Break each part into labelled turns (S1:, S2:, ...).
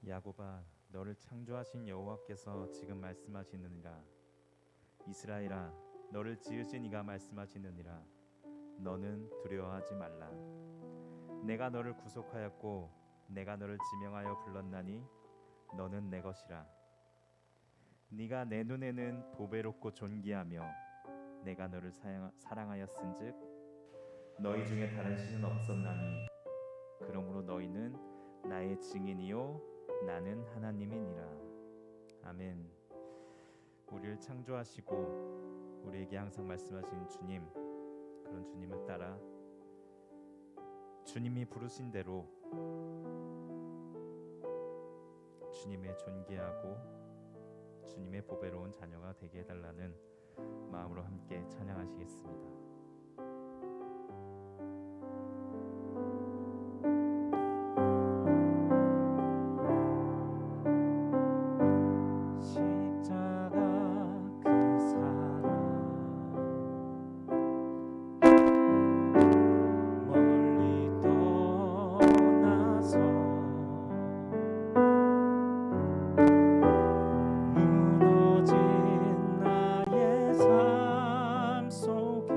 S1: 야곱아, 너를 창조하신 여호와께서 지금 말씀하시느니라. 이스라엘아, 너를 지으신 이가 말씀하시느니라. 너는 두려워하지 말라. 내가 너를 구속하였고 내가 너를 지명하여 불렀나니 너는 내 것이라. 네가 내 눈에는 보배롭고 존귀하며 내가 너를 사랑하였은즉 너희 중에 다른 신은 없었나니 그러므로 너희는 나의 증인이요 나는 하나님이니라. 아멘. 우리를 창조하시고 우리에게 항상 말씀하신 주님, 그런 주님을 따라 주님이 부르신 대로 주님의 존귀하고 주님의 보배로운 자녀가 되게 해달라는 마음으로 함께 찬양하시겠습니다. 무너진 나의 삶 속에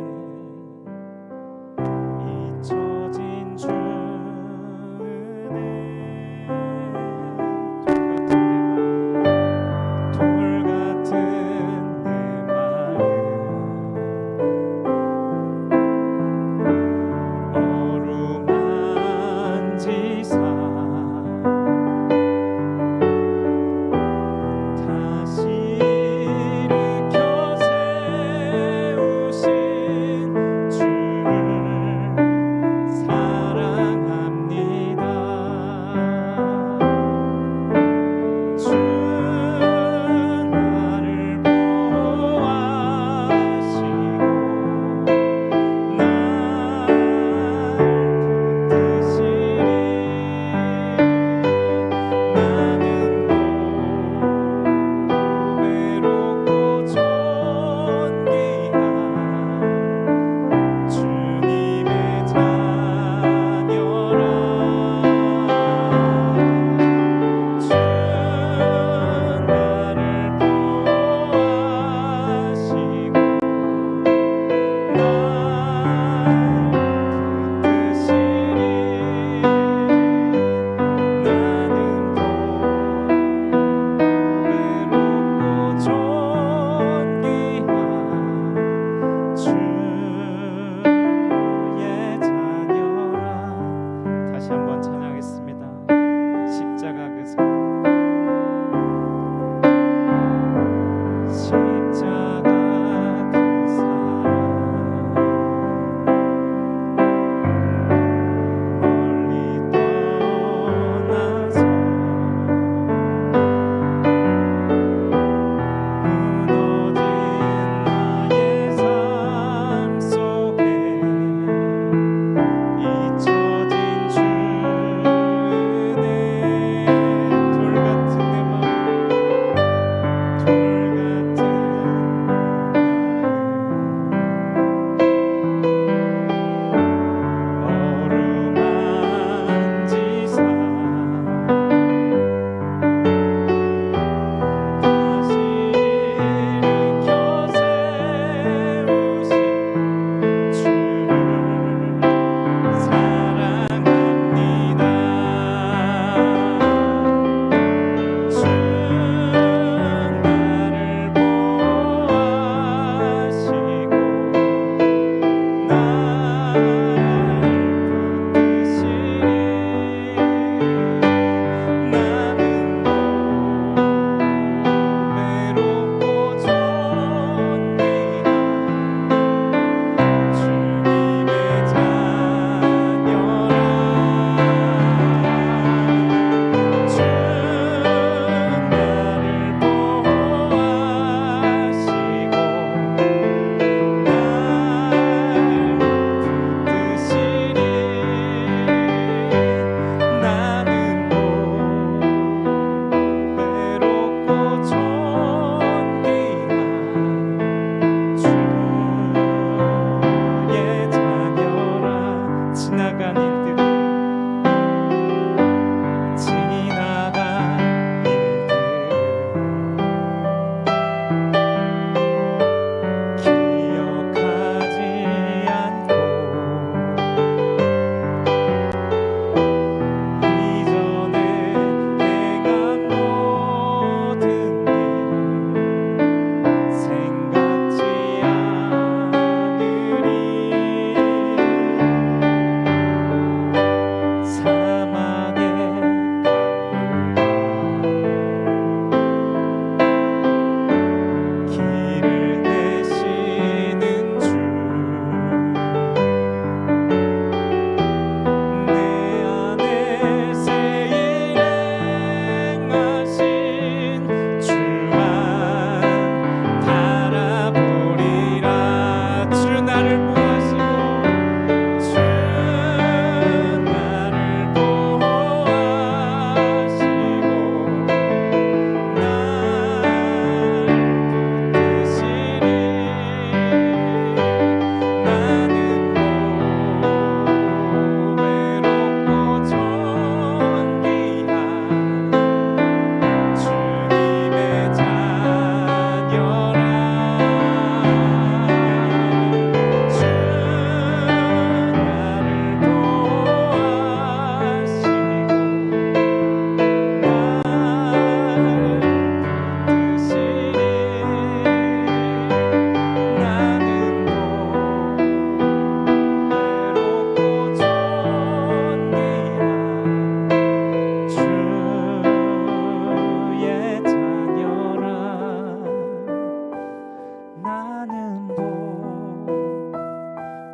S1: 이름도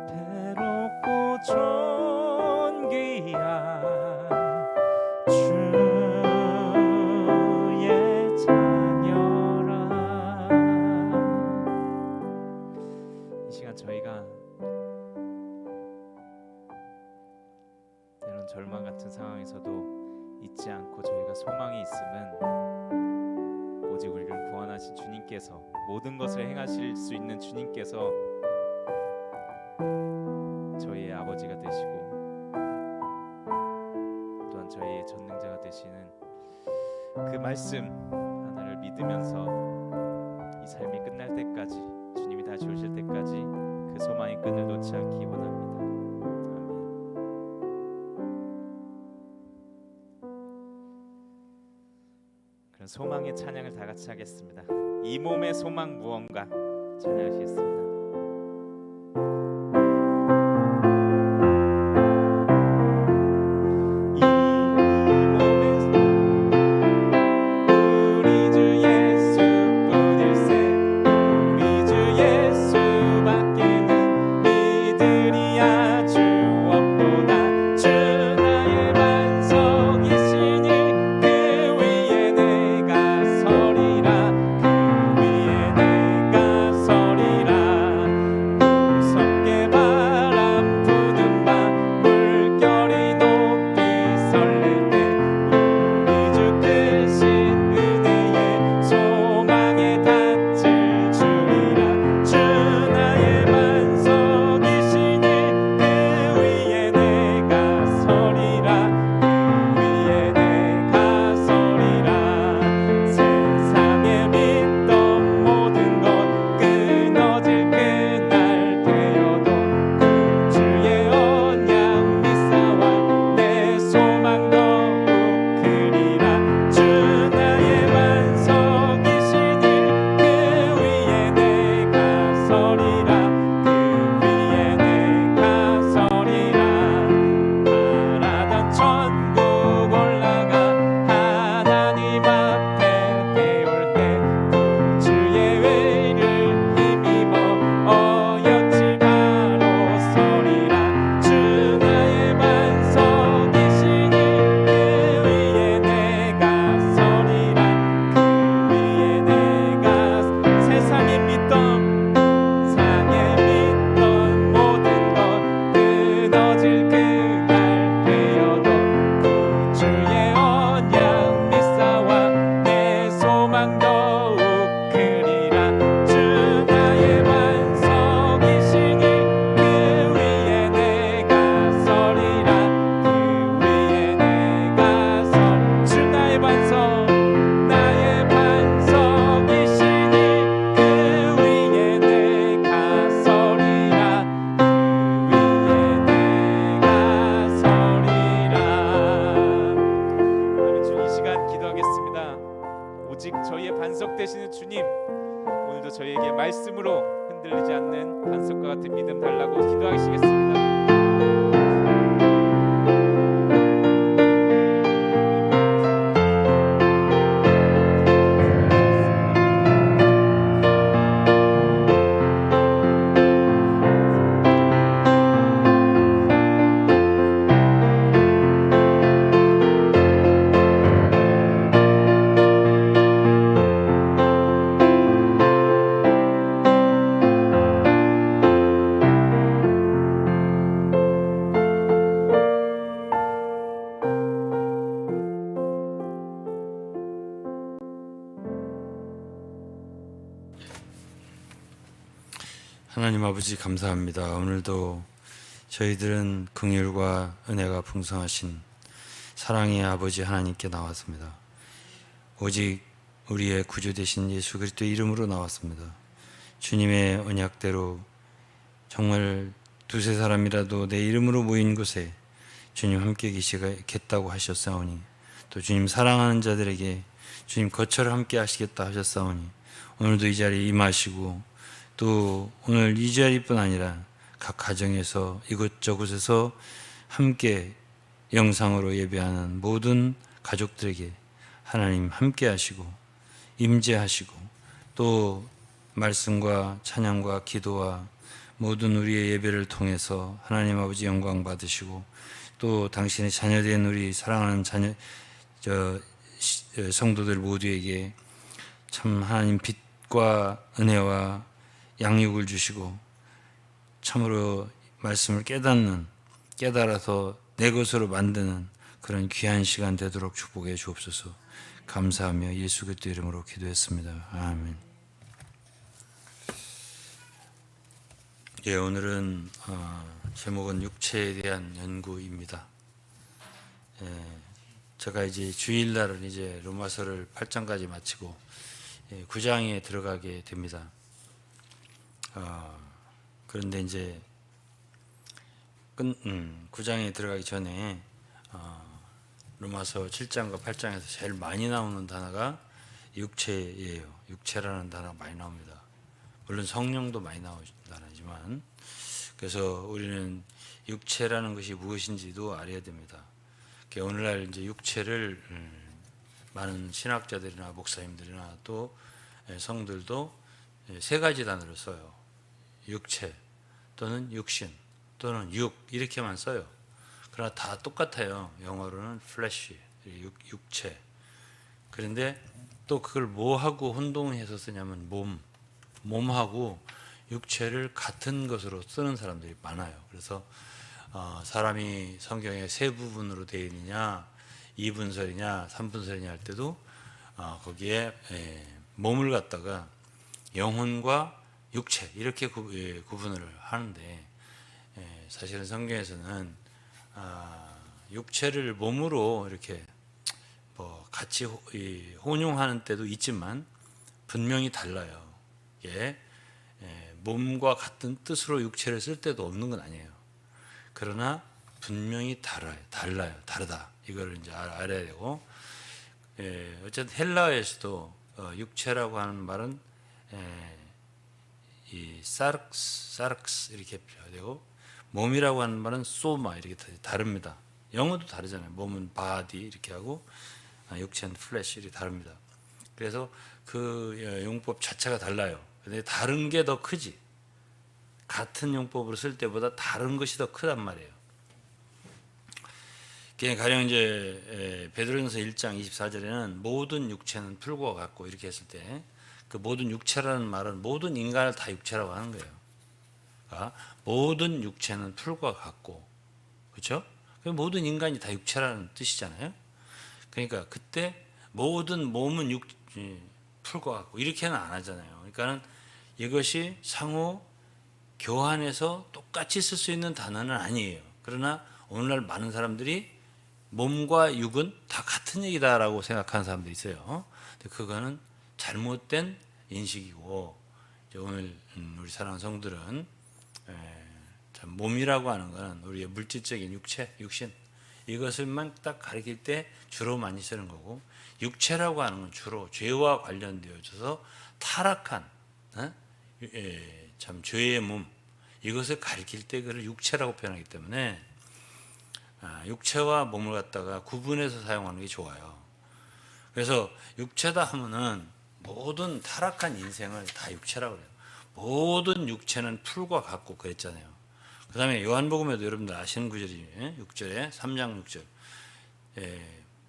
S1: 대롭고 존귀한 주의 자녀라. 이 시간 저희가 때론 절망 같은 상황에서도 잊지 않고 저희가 소망이 있음은 오직 우리를 구원하신 주님께서, 모든 것을 행하실 수 있는 주님께서 저희의 아버지가 되시고 또한 저희의 전능자가 되시는 그 말씀 하나를 믿으면서 이 삶이 끝날 때까지, 주님이 다시 오실 때까지 그 소망의 끈을 놓지 않기 원합니다. 그런 소망의 찬양을 다 같이 하겠습니다. 이 몸의 소망 무언가 찬양하시겠습니다. 저희에게 말씀으로 흔들리지 않는 반석과 같은 믿음 달라고 기도하시겠습니다.
S2: 하나님 아버지 감사합니다. 오늘도 저희들은 긍휼과 은혜가 풍성하신 사랑의 아버지 하나님께 나왔습니다. 오직 우리의 구주 되신 예수 그리스도의 이름으로 나왔습니다. 주님의 언약대로 정말 두세 사람이라도 내 이름으로 모인 곳에 주님 함께 계시겠다고 하셨사오니, 또 주님 사랑하는 자들에게 주님 거처를 함께 하시겠다 하셨사오니, 오늘도 이 자리에 임하시고 또 오늘 이 자리뿐 아니라 각 가정에서 이곳저곳에서 함께 영상으로 예배하는 모든 가족들에게 하나님 함께 하시고 임재하시고 또 말씀과 찬양과 기도와 모든 우리의 예배를 통해서 하나님 아버지 영광 받으시고 또 당신의 자녀된 우리 사랑하는 성도들 모두에게 참 하나님 빛과 은혜와 양육을 주시고 참으로 말씀을 깨달아서 내 것으로 만드는 그런 귀한 시간 되도록 축복해 주옵소서. 감사하며 예수 그리스도 이름으로 기도했습니다. 아멘. 예, 오늘은 제목은 육체에 대한 연구입니다. 예, 제가 이제 주일날은 이제 로마서를 8장까지 마치고 9장에 들어가게 됩니다. 그런데 이제 9장에 들어가기 전에 로마서 7장과 8장에서 제일 많이 나오는 단어가 육체예요. 육체라는 단어가 많이 나옵니다. 물론 성령도 많이 나오는 단어지만, 그래서 우리는 육체라는 것이 무엇인지도 알아야 됩니다. 오늘날 이제 육체를 많은 신학자들이나 목사님들이나 또 성들도 세 가지 단어를 써요. 육체 또는 육신 또는 육 이렇게만 써요. 그러나 다 똑같아요. 영어로는 flesh, 육체. 그런데 또 그걸 뭐하고 혼동해서 쓰냐면 몸하고 육체를 같은 것으로 쓰는 사람들이 많아요. 그래서 사람이 성경에 세 부분으로 되어 있느냐, 2분설이냐, 3분설이냐 할 때도 거기에 몸을 갖다가 영혼과 육체 이렇게 구분을 하는데, 사실은 성경에서는 육체를 몸으로 이렇게 뭐 같이 혼용하는 때도 있지만 분명히 달라요. 몸과 같은 뜻으로 육체를 쓸 때도 없는 건 아니에요. 그러나 분명히 다르다. 이걸 이제 알아야 되고, 어쨌든 헬라어에서도 육체라고 하는 말은 이 사르크스 이렇게 표현되고, 몸이라고 하는 말은 소마 이렇게 다릅니다. 영어도 다르잖아요. 몸은 바디 이렇게 하고 육체는 플래시 이렇게 다릅니다. 그래서 그 용법 자체가 달라요. 근데 다른 게 더 크지. 같은 용법으로 쓸 때보다 다른 것이 더 크단 말이에요. 가령 이제 베드로전서 1장 24절에는 모든 육체는 풀과 같고 이렇게 했을 때, 그 모든 육체라는 말은 모든 인간을 다 육체라고 하는 거예요. 그러니까 모든 육체는 풀과 같고, 그렇죠? 모든 인간이 다 육체라는 뜻이잖아요. 그러니까 그때 모든 몸은 풀과 같고 이렇게는 안 하잖아요. 그러니까는 이것이 상호 교환해서 똑같이 쓸 수 있는 단어는 아니에요. 그러나 오늘날 많은 사람들이 몸과 육은 다 같은 얘기다라고 생각하는 사람들이 있어요. 근데 그거는 잘못된 인식이고, 오늘 우리 사랑하는 성들은 몸이라고 하는 것은 우리의 물질적인 육신 이것을만 딱 가리킬 때 주로 많이 쓰는 거고, 육체라고 하는 건 주로 죄와 관련되어져서 타락한 참 죄의 몸, 이것을 가리킬 때 그를 육체라고 표현하기 때문에 육체와 몸을 갖다가 구분해서 사용하는 게 좋아요. 그래서 육체다 하면은 모든 타락한 인생을 다 육체라고 그래요. 모든 육체는 풀과 같고 그랬잖아요. 그 다음에 요한복음에도 여러분들 아시는 구절이 6절에 3장 6절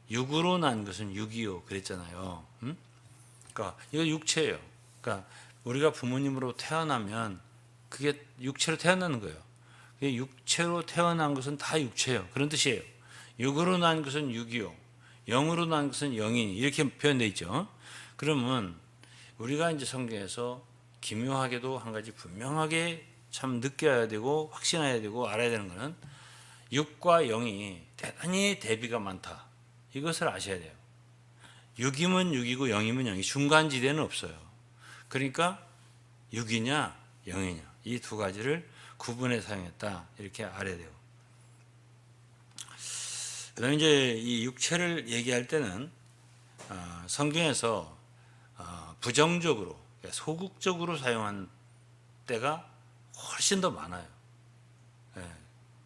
S2: 육으로 난 것은 육이요 그랬잖아요. 그러니까 이거 육체예요. 그러니까 우리가 부모님으로 태어나면 그게 육체로 태어나는 거예요. 육체로 태어난 것은 다 육체예요. 그런 뜻이에요. 육으로 난 것은 육이요, 영으로 난 것은 영이니 이렇게 표현되어 있죠. 그러면 우리가 이제 성경에서 기묘하게도 한 가지 분명하게 참 느껴야 되고 확신해야 되고 알아야 되는 것은 육과 영이 대단히 대비가 많다. 이것을 아셔야 돼요. 육이면 육이고 영이면 영이, 중간지대는 없어요. 그러니까 육이냐 영이냐 이 두 가지를 구분해 사용했다 이렇게 알아야 돼요. 그다음에 이제 이 육체를 얘기할 때는 성경에서 부정적으로 소극적으로 사용한 때가 훨씬 더 많아요.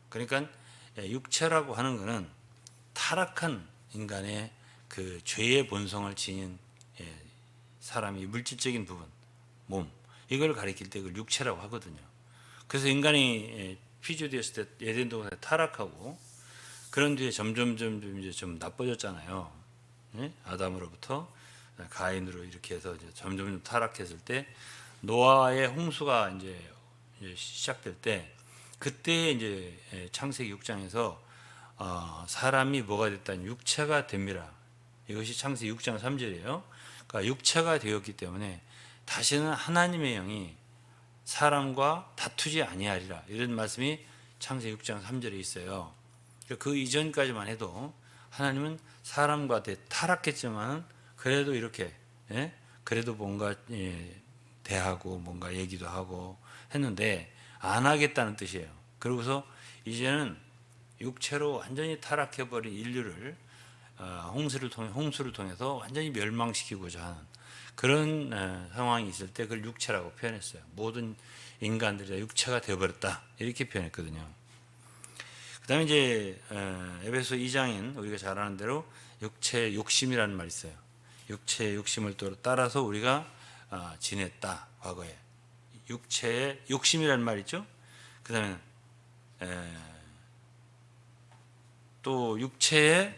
S2: 그러니까 육체라고 하는 것은 타락한 인간의 그 죄의 본성을 지닌 사람이 물질적인 부분, 몸 이걸 가리킬 때 그걸 육체라고 하거든요. 그래서 인간이 피조되었을 때 에덴 동산에 타락하고 그런 뒤에 점점 이제 좀 나빠졌잖아요. 네? 아담으로부터 가인으로 이렇게 해서 이제 점점 타락했을 때 노아의 홍수가 이제 시작될 때 그때 이제 창세기 6장에서 사람이 뭐가 됐다는 육체가 됩니다. 이것이 창세기 6장 3절이에요. 그러니까 육체가 되었기 때문에 다시는 하나님의 영이 사람과 다투지 아니하리라 이런 말씀이 창세기 6장 3절에 있어요. 그 이전까지만 해도 하나님은 사람과 타락했지만 그래도 이렇게 그래도 뭔가 대하고 뭔가 얘기도 하고 했는데 안 하겠다는 뜻이에요. 그러고서 이제는 육체로 완전히 타락해버린 인류를 홍수를 통해서 완전히 멸망시키고자 하는 그런 상황이 있을 때 그걸 육체라고 표현했어요. 모든 인간들이 다 육체가 되어버렸다 이렇게 표현했거든요. 그 다음에 이제 에베소 2장인 우리가 잘 아는 대로 육체의 욕심이라는 말이 있어요. 육체의 욕심을 따라서 우리가 지냈다 과거에. 육체의 욕심이라는 말이 있죠. 그 다음에 또 육체의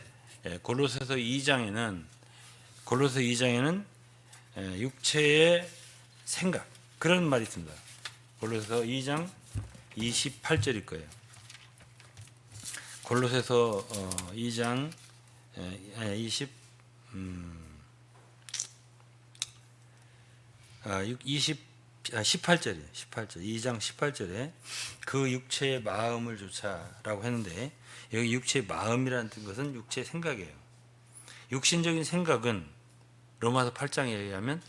S2: 골로새서 2장에는 육체의 생각 그런 말이 있습니다. 골로새서 2장 28절일 거예요. 골로새서 2장 18절이에요. 18절. 2장 18절에 그 육체의 마음을 조차라고 했는데 여기 육체의 마음이라는 것은 육체의 생각이에요. 육신적인 생각은 로마서 8장에 의하면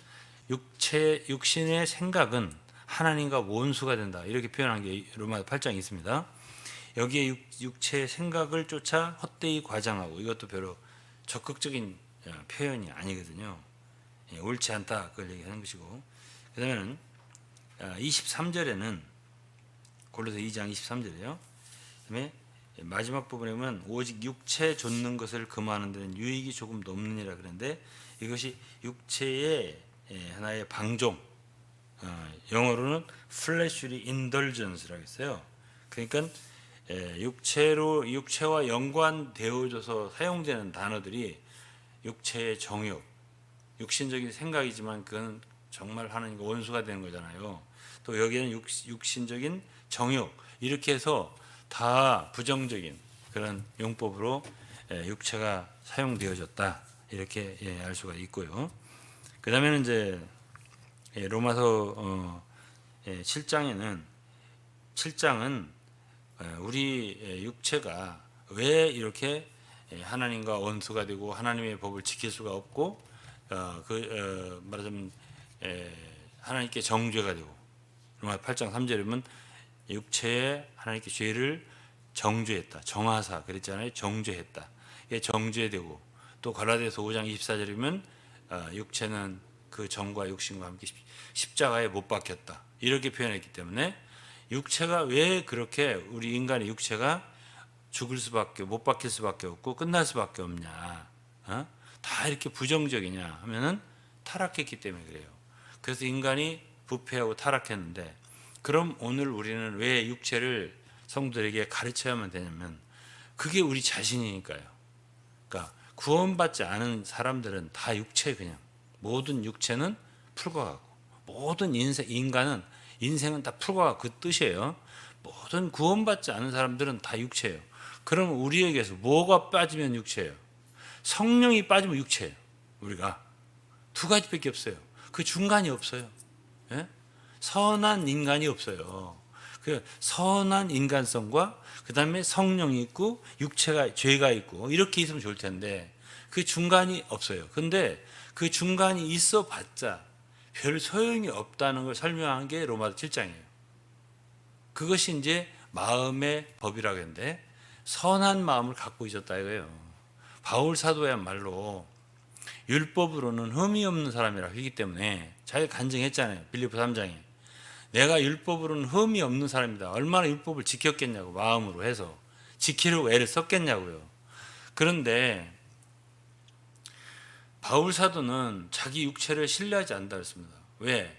S2: 육신의 생각은 하나님과 원수가 된다. 이렇게 표현한 게 로마서 8장에 있습니다. 여기에 육체의 생각을 쫓아 헛되이 과장하고 이것도 별로 적극적인 표현이 아니거든요. 옳지 않다 그걸 얘기하는 것이고 그 다음에는 23절에는 골로새 2장 23절이에요. 그 다음에 마지막 부분에 보면 오직 육체 좇는 것을 금하는 데는 유익이 조금 없느니라 그랬는데 이것이 육체의 하나의 방종 영어로는 fleshly indulgence라고 했어요. 그러니까 육체와 연관되어져서 사용되는 단어들이 육체의 정욕, 육신적인 생각이지만 그건 정말 하나님과 원수가 되는 거잖아요. 또 여기에는 육신적인 정욕 이렇게 해서 다 부정적인 그런 용법으로 육체가 사용되어졌다 이렇게 알 수가 있고요. 그 다음에는 이제 로마서 7장은 우리 육체가 왜 이렇게 하나님과 원수가 되고 하나님의 법을 지킬 수가 없고 말하자면 하나님께 정죄가 되고 로마 8장 3절이면 육체에 하나님께 죄를 정죄했다. 정하사 그랬잖아요. 정죄했다. 이게 정죄되고 또 갈라디아서 5장 24절이면 육체는 그 정과 육신과 함께 십자가에 못 박혔다. 이렇게 표현했기 때문에 육체가 왜 그렇게 우리 인간의 육체가 죽을 수밖에 못 박힐 수밖에 없고 끝날 수밖에 없냐? 다 이렇게 부정적이냐 하면은 타락했기 때문에 그래요. 그래서 인간이 부패하고 타락했는데 그럼 오늘 우리는 왜 육체를 성도들에게 가르쳐야만 되냐면 그게 우리 자신이니까요. 그러니까 구원받지 않은 사람들은 다 육체 그냥 모든 육체는 풀과 같고 모든 인생은 다 풀과 같고 그 뜻이에요. 모든 구원받지 않은 사람들은 다 육체예요. 그럼 우리에게서 뭐가 빠지면 육체예요? 성령이 빠지면 육체예요. 우리가 두 가지밖에 없어요. 그 중간이 없어요. 예? 선한 인간이 없어요. 그 선한 인간성과 그 다음에 성령이 있고 육체가 죄가 있고 이렇게 있으면 좋을 텐데 그 중간이 없어요. 근데 그 중간이 있어봤자 별 소용이 없다는 걸 설명한 게 로마서 7장이에요. 그것이 이제 마음의 법이라고 했는데 선한 마음을 갖고 있었다 이거예요. 바울 사도야말로 율법으로는 흠이 없는 사람이라고 했기 때문에 자기가 간증했잖아요. 빌립보 3장에 내가 율법으로는 흠이 없는 사람이다. 얼마나 율법을 지켰겠냐고 마음으로 해서 지키려고 애를 썼겠냐고요. 그런데 바울 사도는 자기 육체를 신뢰하지 않는다 그랬습니다. 왜?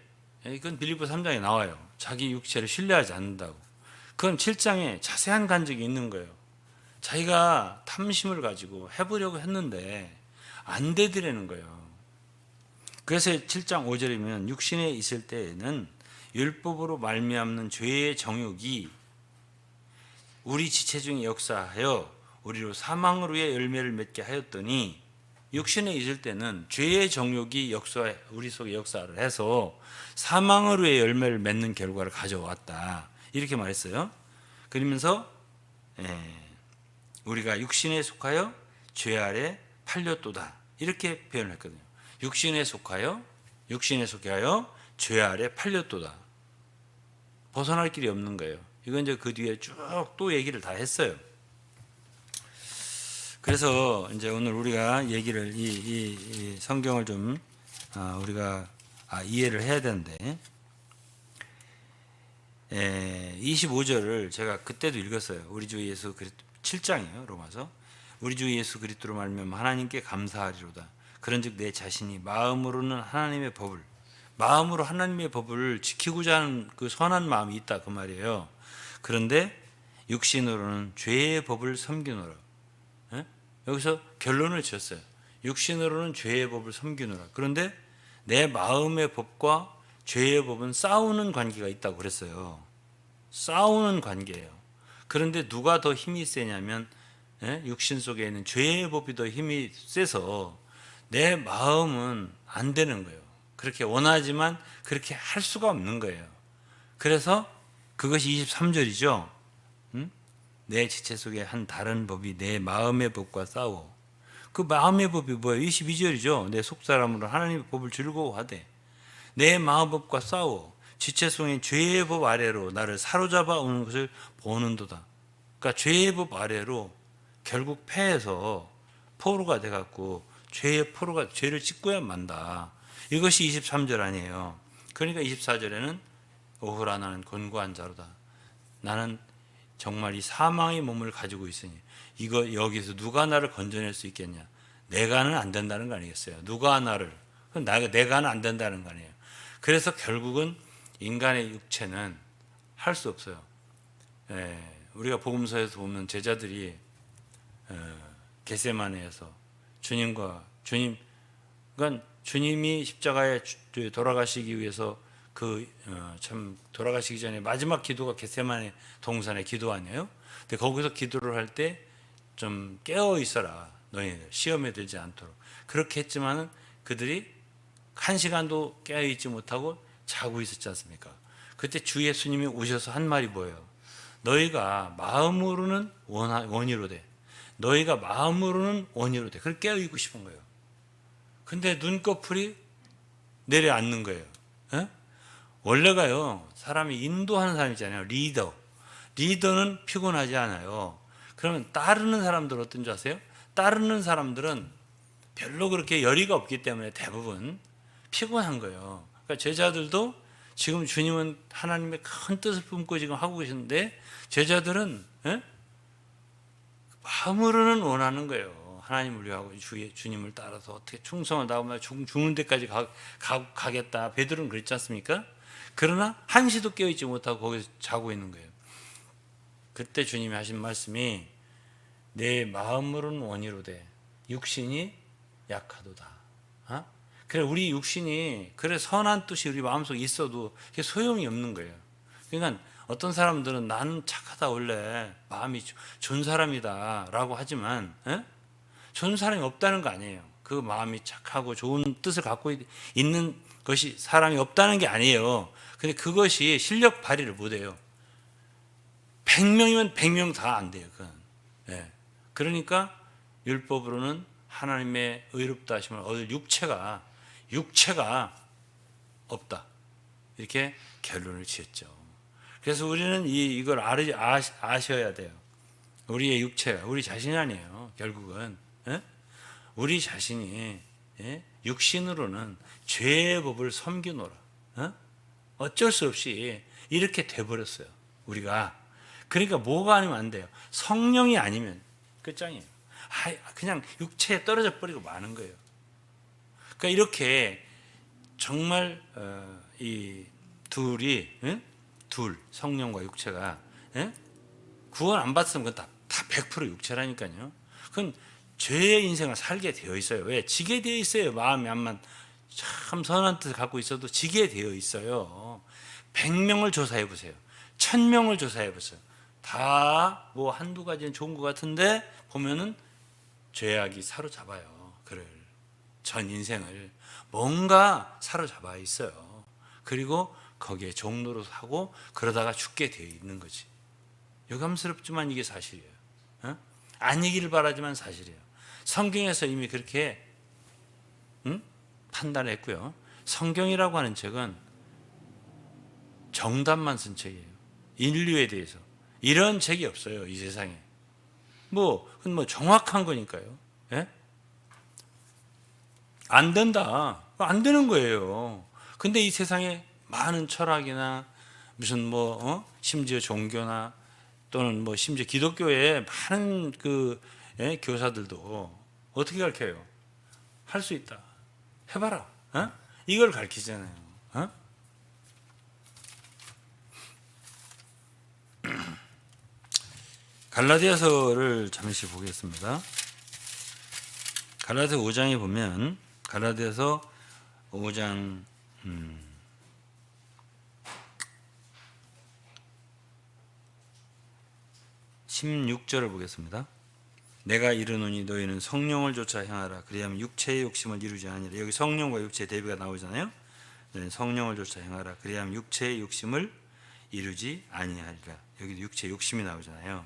S2: 이건 빌립보 3장에 나와요. 자기 육체를 신뢰하지 않는다고. 그건 7장에 자세한 간증이 있는 거예요. 자기가 탐심을 가지고 해보려고 했는데 안 되더라는 거예요. 그래서 7장 5절이면 육신에 있을 때에는 율법으로 말미암는 죄의 정욕이 우리 지체 중에 역사하여 우리로 사망으로의 열매를 맺게 하였더니, 육신에 있을 때는 죄의 정욕이 우리 속에 역사를 해서 사망으로의 열매를 맺는 결과를 가져왔다, 이렇게 말했어요. 그러면서 우리가 육신에 속하여 죄 아래 팔렸도다, 이렇게 표현을 했거든요. 육신에 속하여 죄 아래 팔렸도다. 벗어날 길이 없는 거예요. 이건 이제 그 뒤에 쭉 또 얘기를 다 했어요. 그래서 이제 오늘 우리가 얘기를 이 성경을 좀 우리가 이해를 해야 되는데, 25절을 제가 그때도 읽었어요. 우리 주 예수 그리스도 7장이에요. 로마서. 우리 주 예수 그리스도로 말미암아 하나님께 감사하리로다. 그런즉 내 자신이 마음으로 하나님의 법을 지키고자 하는 그 선한 마음이 있다, 그 말이에요. 그런데 육신으로는 죄의 법을 섬기노라. 여기서 결론을 지었어요. 육신으로는 죄의 법을 섬기노라. 그런데 내 마음의 법과 죄의 법은 싸우는 관계가 있다고 그랬어요. 싸우는 관계예요. 그런데 누가 더 힘이 세냐면, 육신 속에 있는 죄의 법이 더 힘이 세서 내 마음은 안 되는 거예요. 그렇게 원하지만 그렇게 할 수가 없는 거예요. 그래서 그것이 23절이죠. 내 지체 속에 한 다른 법이 내 마음의 법과 싸워. 그 마음의 법이 뭐예요? 22절이죠. 내 속사람으로 하나님의 법을 즐거워하되 내 마음 법과 싸워 지체 속에 죄의 법 아래로 나를 사로잡아 오는 것을 보는도다. 그러니까 죄의 법 아래로 결국 패해서 포로가 돼갖고 죄를 짓고야 만다. 이것이 23절 아니에요. 그러니까 24절에는 오호라 나는 곤고한 자로다. 나는 정말 이 사망의 몸을 가지고 있으니 이거 여기서 누가 나를 건져낼 수 있겠냐? 내가는 안 된다는 거 아니겠어요? 내가는 안 된다는 거 아니에요. 그래서 결국은 인간의 육체는 할 수 없어요. 우리가 복음서에서 보면 제자들이 겟세마네에서 그러니까 주님이 십자가에 돌아가시기 위해서 돌아가시기 전에 마지막 기도가 겟세마네 동산의 기도 아니에요? 근데 거기서 기도를 할 때 좀 깨어 있어라, 너희들 시험에 들지 않도록. 그렇게 했지만은 그들이 한 시간도 깨어 있지 못하고 자고 있었지 않습니까? 그때 주 예수님이 오셔서 한 말이 뭐예요? 너희가 마음으로는 원의로 돼. 그렇게 깨어 있고 싶은 거예요. 근데 눈꺼풀이 내려앉는 거예요. 원래가요, 사람이 인도하는 사람 있잖아요. 리더는 피곤하지 않아요. 그러면 따르는 사람들은 어떤 줄 아세요? 따르는 사람들은 별로 그렇게 열의가 없기 때문에 대부분 피곤한 거예요. 그러니까 제자들도 지금 주님은 하나님의 큰 뜻을 품고 지금 하고 계시는데 제자들은 마음으로는 원하는 거예요. 하나님을 위하고 주님을 따라서 어떻게 충성을 다하면 죽는 데까지 가겠다. 베드로는 그랬지 않습니까? 그러나 한시도 깨어있지 못하고 거기서 자고 있는 거예요. 그때 주님이 하신 말씀이 내 마음으로는 원의로되 육신이 약하도다. 그래, 우리 육신이 그래 선한 뜻이 우리 마음속에 있어도 그게 소용이 없는 거예요. 그러니까 어떤 사람들은 나는 착하다, 원래 마음이 좋은 사람이다 라고 하지만 좋은 사람이 없다는 거 아니에요. 그 마음이 착하고 좋은 뜻을 갖고 있는 것이 사람이 없다는 게 아니에요. 근데 그것이 실력 발휘를 못해요. 100명이면 100명 다 안 돼요. 그건. 그러니까 율법으로는 하나님의 의롭다 하심을 얻을 육체가 없다, 이렇게 결론을 지었죠. 그래서 우리는 이걸 아셔야 돼요. 우리의 육체가 우리 자신이 아니에요. 결국은 우리 자신이 육신으로는 죄의 법을 섬기노라. 어쩔 수 없이 이렇게 돼버렸어요, 우리가. 그러니까 뭐가 아니면 안 돼요? 성령이 아니면 끝장이에요. 그냥 육체에 떨어져 버리고 마는 거예요. 그러니까 이렇게 정말 이 둘이, 예? 둘, 성령과 육체가, 예? 구원 안 받으면 그건 다 100% 육체라니까요. 그건 죄의 인생을 살게 되어 있어요. 왜? 지게 되어 있어요. 마음이 암만 참 선한 뜻을 갖고 있어도 지게 되어 있어요. 100명을 조사해 보세요. 1000명을 조사해 보세요. 다 뭐 한두 가지는 좋은 것 같은데 보면은 죄악이 사로잡아요. 그를 전 인생을 뭔가 사로잡아 있어요. 그리고 거기에 종로로 사고 그러다가 죽게 되어 있는 거지. 유감스럽지만 이게 사실이에요. 어? 아니기를 바라지만 사실이에요. 성경에서 이미 그렇게 판단했고요. 성경이라고 하는 책은 정답만 쓴 책이에요. 인류에 대해서 이런 책이 없어요. 이 세상에. 그건 뭐 정확한 거니까요. 예? 안 된다. 안 되는 거예요. 근데 이 세상에 많은 철학이나 무슨 심지어 종교나 또는 심지어 기독교의 많은 교사들도 어떻게 가르쳐요? 할 수 있다. 해봐라. 어? 이걸 가르치잖아요. 어? 갈라디아서를 잠시 보겠습니다. 갈라디아서 5장에 보면 갈라디아서 5장 16절을 보겠습니다. 내가 이르노니 너희는 성령을 쫓아 행하라. 그리하면 육체의 욕심을 이루지 아니하리라. 여기 성령과 육체의 대비가 나오잖아요. 성령을 쫓아 행하라. 그리하면 육체의 욕심을 이루지 아니하리라. 여기도 육체의 욕심이 나오잖아요.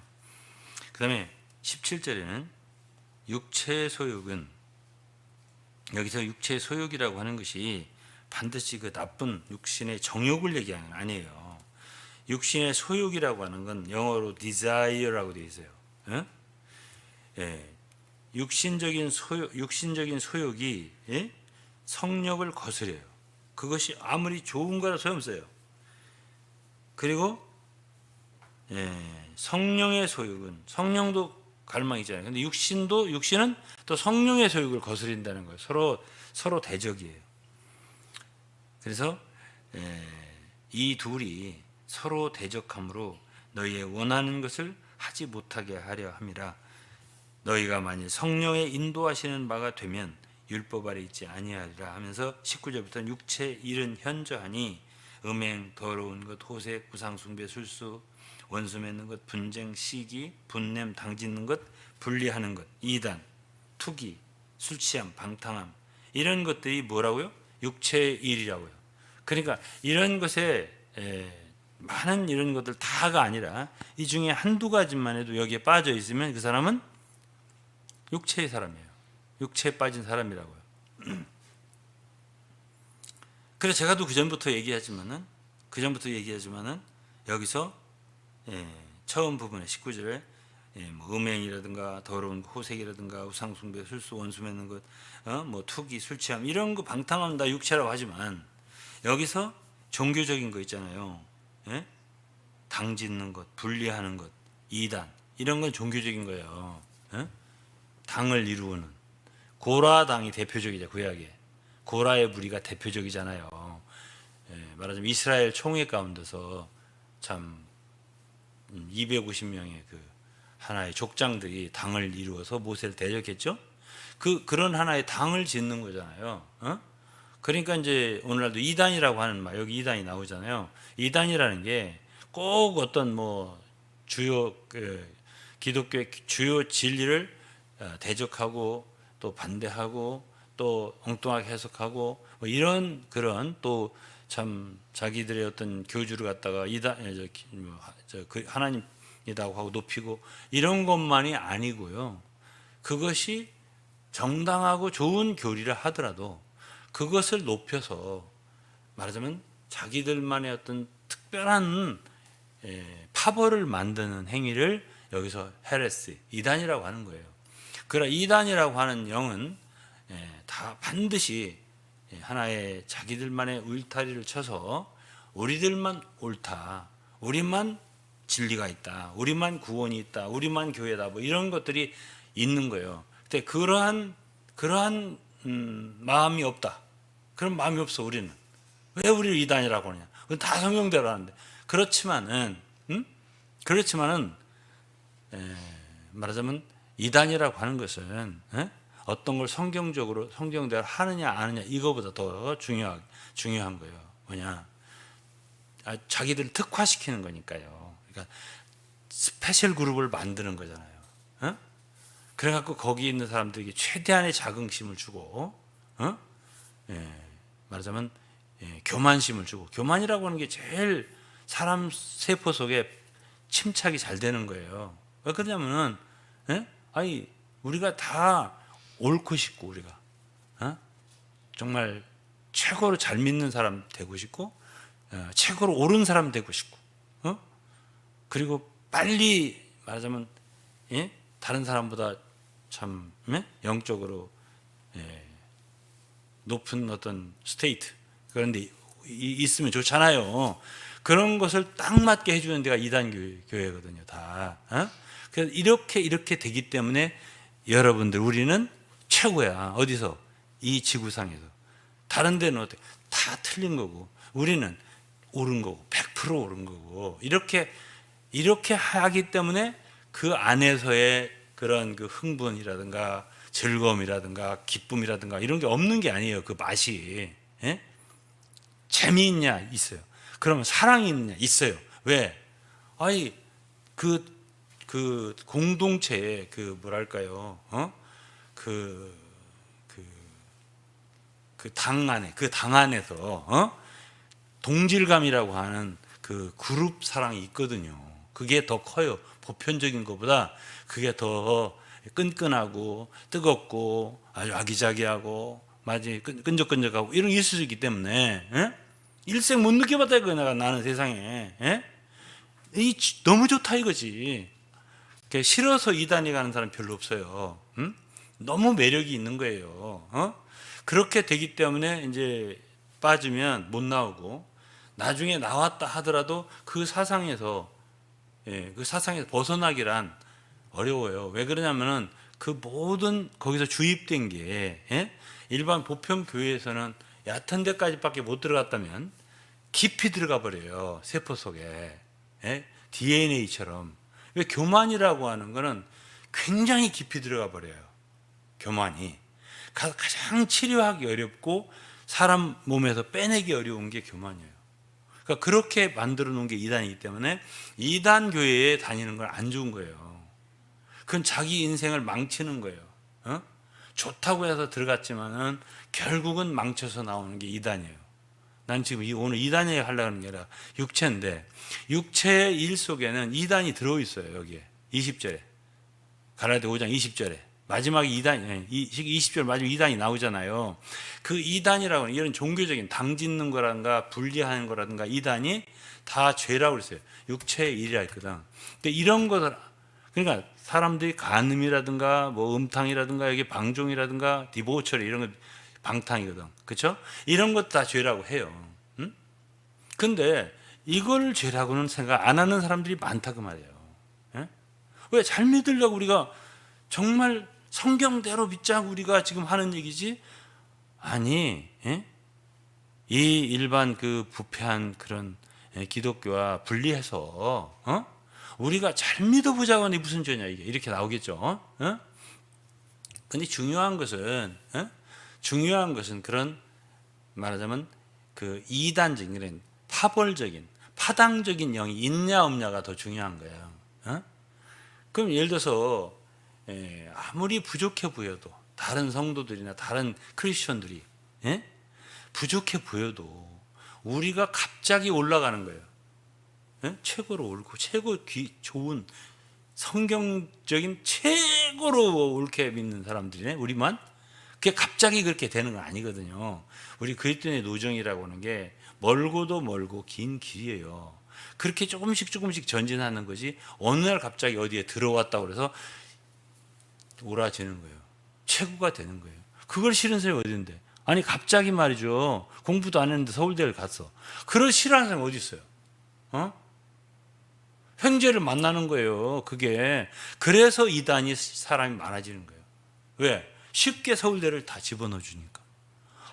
S2: 그 다음에 17절에는 육체의 소욕은, 여기서 육체의 소욕이라고 하는 것이 반드시 그 나쁜 육신의 정욕을 얘기하는 건 아니에요. 육신의 소욕이라고 하는 건 영어로 desire라고 되어 있어요. 예? 예. 육신적인 소욕이 예? 성욕을 거스려요. 그것이 아무리 좋은 거라 소용없어요. 그리고 성령의 소욕은, 성령도 갈망이잖아요. 근데 육신은 또 성령의 소욕을 거스린다는 거예요. 서로 대적이에요. 그래서 이 둘이 서로 대적함으로 너희의 원하는 것을 하지 못하게 하려 함이라. 너희가 만일 성령의 인도하시는 바가 되면 율법 아래 있지 아니하리라 하면서 19절부터는 육체 일은 현저하니 음행, 더러운 것, 호색, 우상숭배, 술수, 원수 맺는 것, 분쟁, 시기, 분냄, 당짓는 것, 분리하는 것, 이단, 투기, 술취함, 방탕함, 이런 것들이 뭐라고요? 육체의 일이라고요. 그러니까 이런 것에 많은 이런 것들 다가 아니라 이 중에 한두 가지만 해도 여기에 빠져 있으면 그 사람은 육체의 사람이에요. 육체에 빠진 사람이라고요. 그래서 제가도 그전부터 얘기하지만은 여기서 처음 부분에 19절에 음행이라든가 더러운 호색이라든가 우상숭배, 술수, 원수 맺는 것, 투기, 술취함 이런 거 방탕하면 다 육체라고 하지만 여기서 종교적인 거 있잖아요. 예? 당짓는 것, 분리하는 것, 이단 이런 건 종교적인 거예요. 예? 당을 이루는 고라당이 대표적이죠. 구약에 고라의 무리가 대표적이잖아요. 말하자면 이스라엘 총회 가운데서 참 250명의 그 하나의 족장들이 당을 이루어서 모세를 대적했죠. 그런 하나의 당을 짓는 거잖아요. 그러니까 이제 오늘날도 이단이라고 하는 말, 여기 이단이 나오잖아요. 이단이라는 게 꼭 어떤 주요 기독교의 주요 진리를 대적하고 또 반대하고 또 엉뚱하게 해석하고 이런 그런 또 참 자기들의 어떤 교주를 갖다가 하나님이라고 하고 높이고 이런 것만이 아니고요. 그것이 정당하고 좋은 교리를 하더라도 그것을 높여서 말하자면 자기들만의 어떤 특별한 파벌을 만드는 행위를 여기서 헤레스, 이단이라고 하는 거예요. 그러나 이단이라고 하는 영은 다 반드시 하나의 자기들만의 울타리를 쳐서 우리들만 옳다, 우리만 진리가 있다, 우리만 구원이 있다, 우리만 교회다, 이런 것들이 있는 거예요. 근데 그러한 마음이 없다. 그런 마음이 없어. 우리는 왜 우리를 이단이라고 하느냐? 그건 다 성경대로 하는데 그렇지만은 그렇지만은 말하자면 이단이라고 하는 것은 어떤 걸 성경대로 하느냐 안 하느냐 이거보다 더 중요한 거예요. 뭐냐? 자기들을 특화시키는 거니까요. 그러니까 스페셜 그룹을 만드는 거잖아요. 그래갖고 거기 있는 사람들에게 최대한의 자긍심을 주고, 말하자면 교만심을 주고, 교만이라고 하는 게 제일 사람 세포 속에 침착이 잘 되는 거예요. 왜 그러냐면은, 아니 우리가 다 옳고 싶고 우리가 정말 최고로 잘 믿는 사람 되고 싶고, 최고로 옳은 사람 되고 싶고, 그리고 빨리 말하자면 다른 사람보다 참 영적으로 높은 어떤 스테이트 그런데 있으면 좋잖아요. 그런 것을 딱 맞게 해주는 데가 이단 교회거든요. 다. 그래서 이렇게 되기 때문에 여러분들 우리는 최고야. 어디서? 이 지구상에서. 다른 데는 어떻게? 다 틀린 거고 우리는 옳은 거고 100% 옳은 거고 이렇게 하기 때문에 그 안에서의 그런 그 흥분이라든가 즐거움이라든가 기쁨이라든가 이런 게 없는 게 아니에요. 그 맛이. 재미있냐? 있어요. 그러면 사랑이 있느냐? 있어요. 왜? 아니 그 공동체의 그 뭐랄까요? 그 당 안에서 동질감이라고 하는 그 그룹 사랑이 있거든요. 그게 더 커요. 보편적인 것보다 그게 더 끈끈하고 뜨겁고 아주 아기자기하고 마치 끈적끈적하고 이런 게 있을 수 있기 때문에 일생 못 느껴봤다 이거 나는 세상에 너무 좋다 이거지. 싫어서 이단이 가는 사람 별로 없어요. 너무 매력이 있는 거예요. 그렇게 되기 때문에 이제 빠지면 못 나오고 나중에 나왔다 하더라도 그 사상에서 벗어나기란 어려워요. 왜 그러냐면은 그 모든 거기서 주입된 게 일반 보편 교회에서는 얕은 데까지밖에 못 들어갔다면 깊이 들어가 버려요. 세포 속에 DNA처럼. 왜 교만이라고 하는 거는 굉장히 깊이 들어가 버려요. 교만이 가장 치료하기 어렵고 사람 몸에서 빼내기 어려운 게 교만이에요. 그러니까 그렇게 만들어 놓은 게 이단이기 때문에 이단 교회에 다니는 건 안 좋은 거예요. 그건 자기 인생을 망치는 거예요. 좋다고 해서 들어갔지만은 결국은 망쳐서 나오는 게 이단이에요. 난 지금 오늘 이단 얘기 하려고 하는 게 아니라 육체인데 육체의 일 속에는 이단이 들어있어요. 여기에 20절에 갈라디아 5장 20절에 마지막에 20절 마지막 2단이 나오잖아요. 그 2단이라고 하는 이런 종교적인 당 짓는 거라든가 분리하는 거라든가 2단이 다 죄라고 그랬어요. 육체의 일이라 했거든. 근데 이런 것을 그러니까 사람들이 간음이라든가 뭐 음탕이라든가 여기 방종이라든가 디보처리 이런 거 방탕이거든. 그렇죠? 이런 것 다 죄라고 해요. 근데 이걸 죄라고는 생각 안 하는 사람들이 많다 그 말이에요. 왜? 잘 믿으려고 우리가 정말 성경대로 믿자고 우리가 지금 하는 얘기지? 아니, 이 일반 그 부패한 그런 기독교와 분리해서 우리가 잘 믿어보자고 하니 무슨 죄냐 이게 이렇게 나오겠죠. 근데 중요한 것은 그런 말하자면 그 이단적인 그런 파벌적인 파당적인 영이 있냐 없냐가 더 중요한 거예요. 그럼 예를 들어서 아무리 부족해 보여도 다른 성도들이나 다른 크리스천들이 부족해 보여도 우리가 갑자기 올라가는 거예요. 최고로 옳고 최고 좋은 성경적인 최고로 옳게 믿는 사람들이네 우리만. 그게 갑자기 그렇게 되는 건 아니거든요. 우리 그리스도인의 노정이라고 하는 게 멀고도 멀고 긴 길이에요. 그렇게 조금씩 전진하는 거지 어느 날 갑자기 어디에 들어왔다고 그래서 오라지는 거예요. 최고가 되는 거예요. 그걸 싫은 사람이 어디 있는데? 아니 갑자기 말이죠. 공부도 안 했는데 서울대를 갔어. 그걸 싫어하는 사람이 어디 있어요? 횡재를 만나는 거예요. 그게 그래서 이단이 사람이 많아지는 거예요. 왜? 쉽게 서울대를 다 집어넣어 주니까.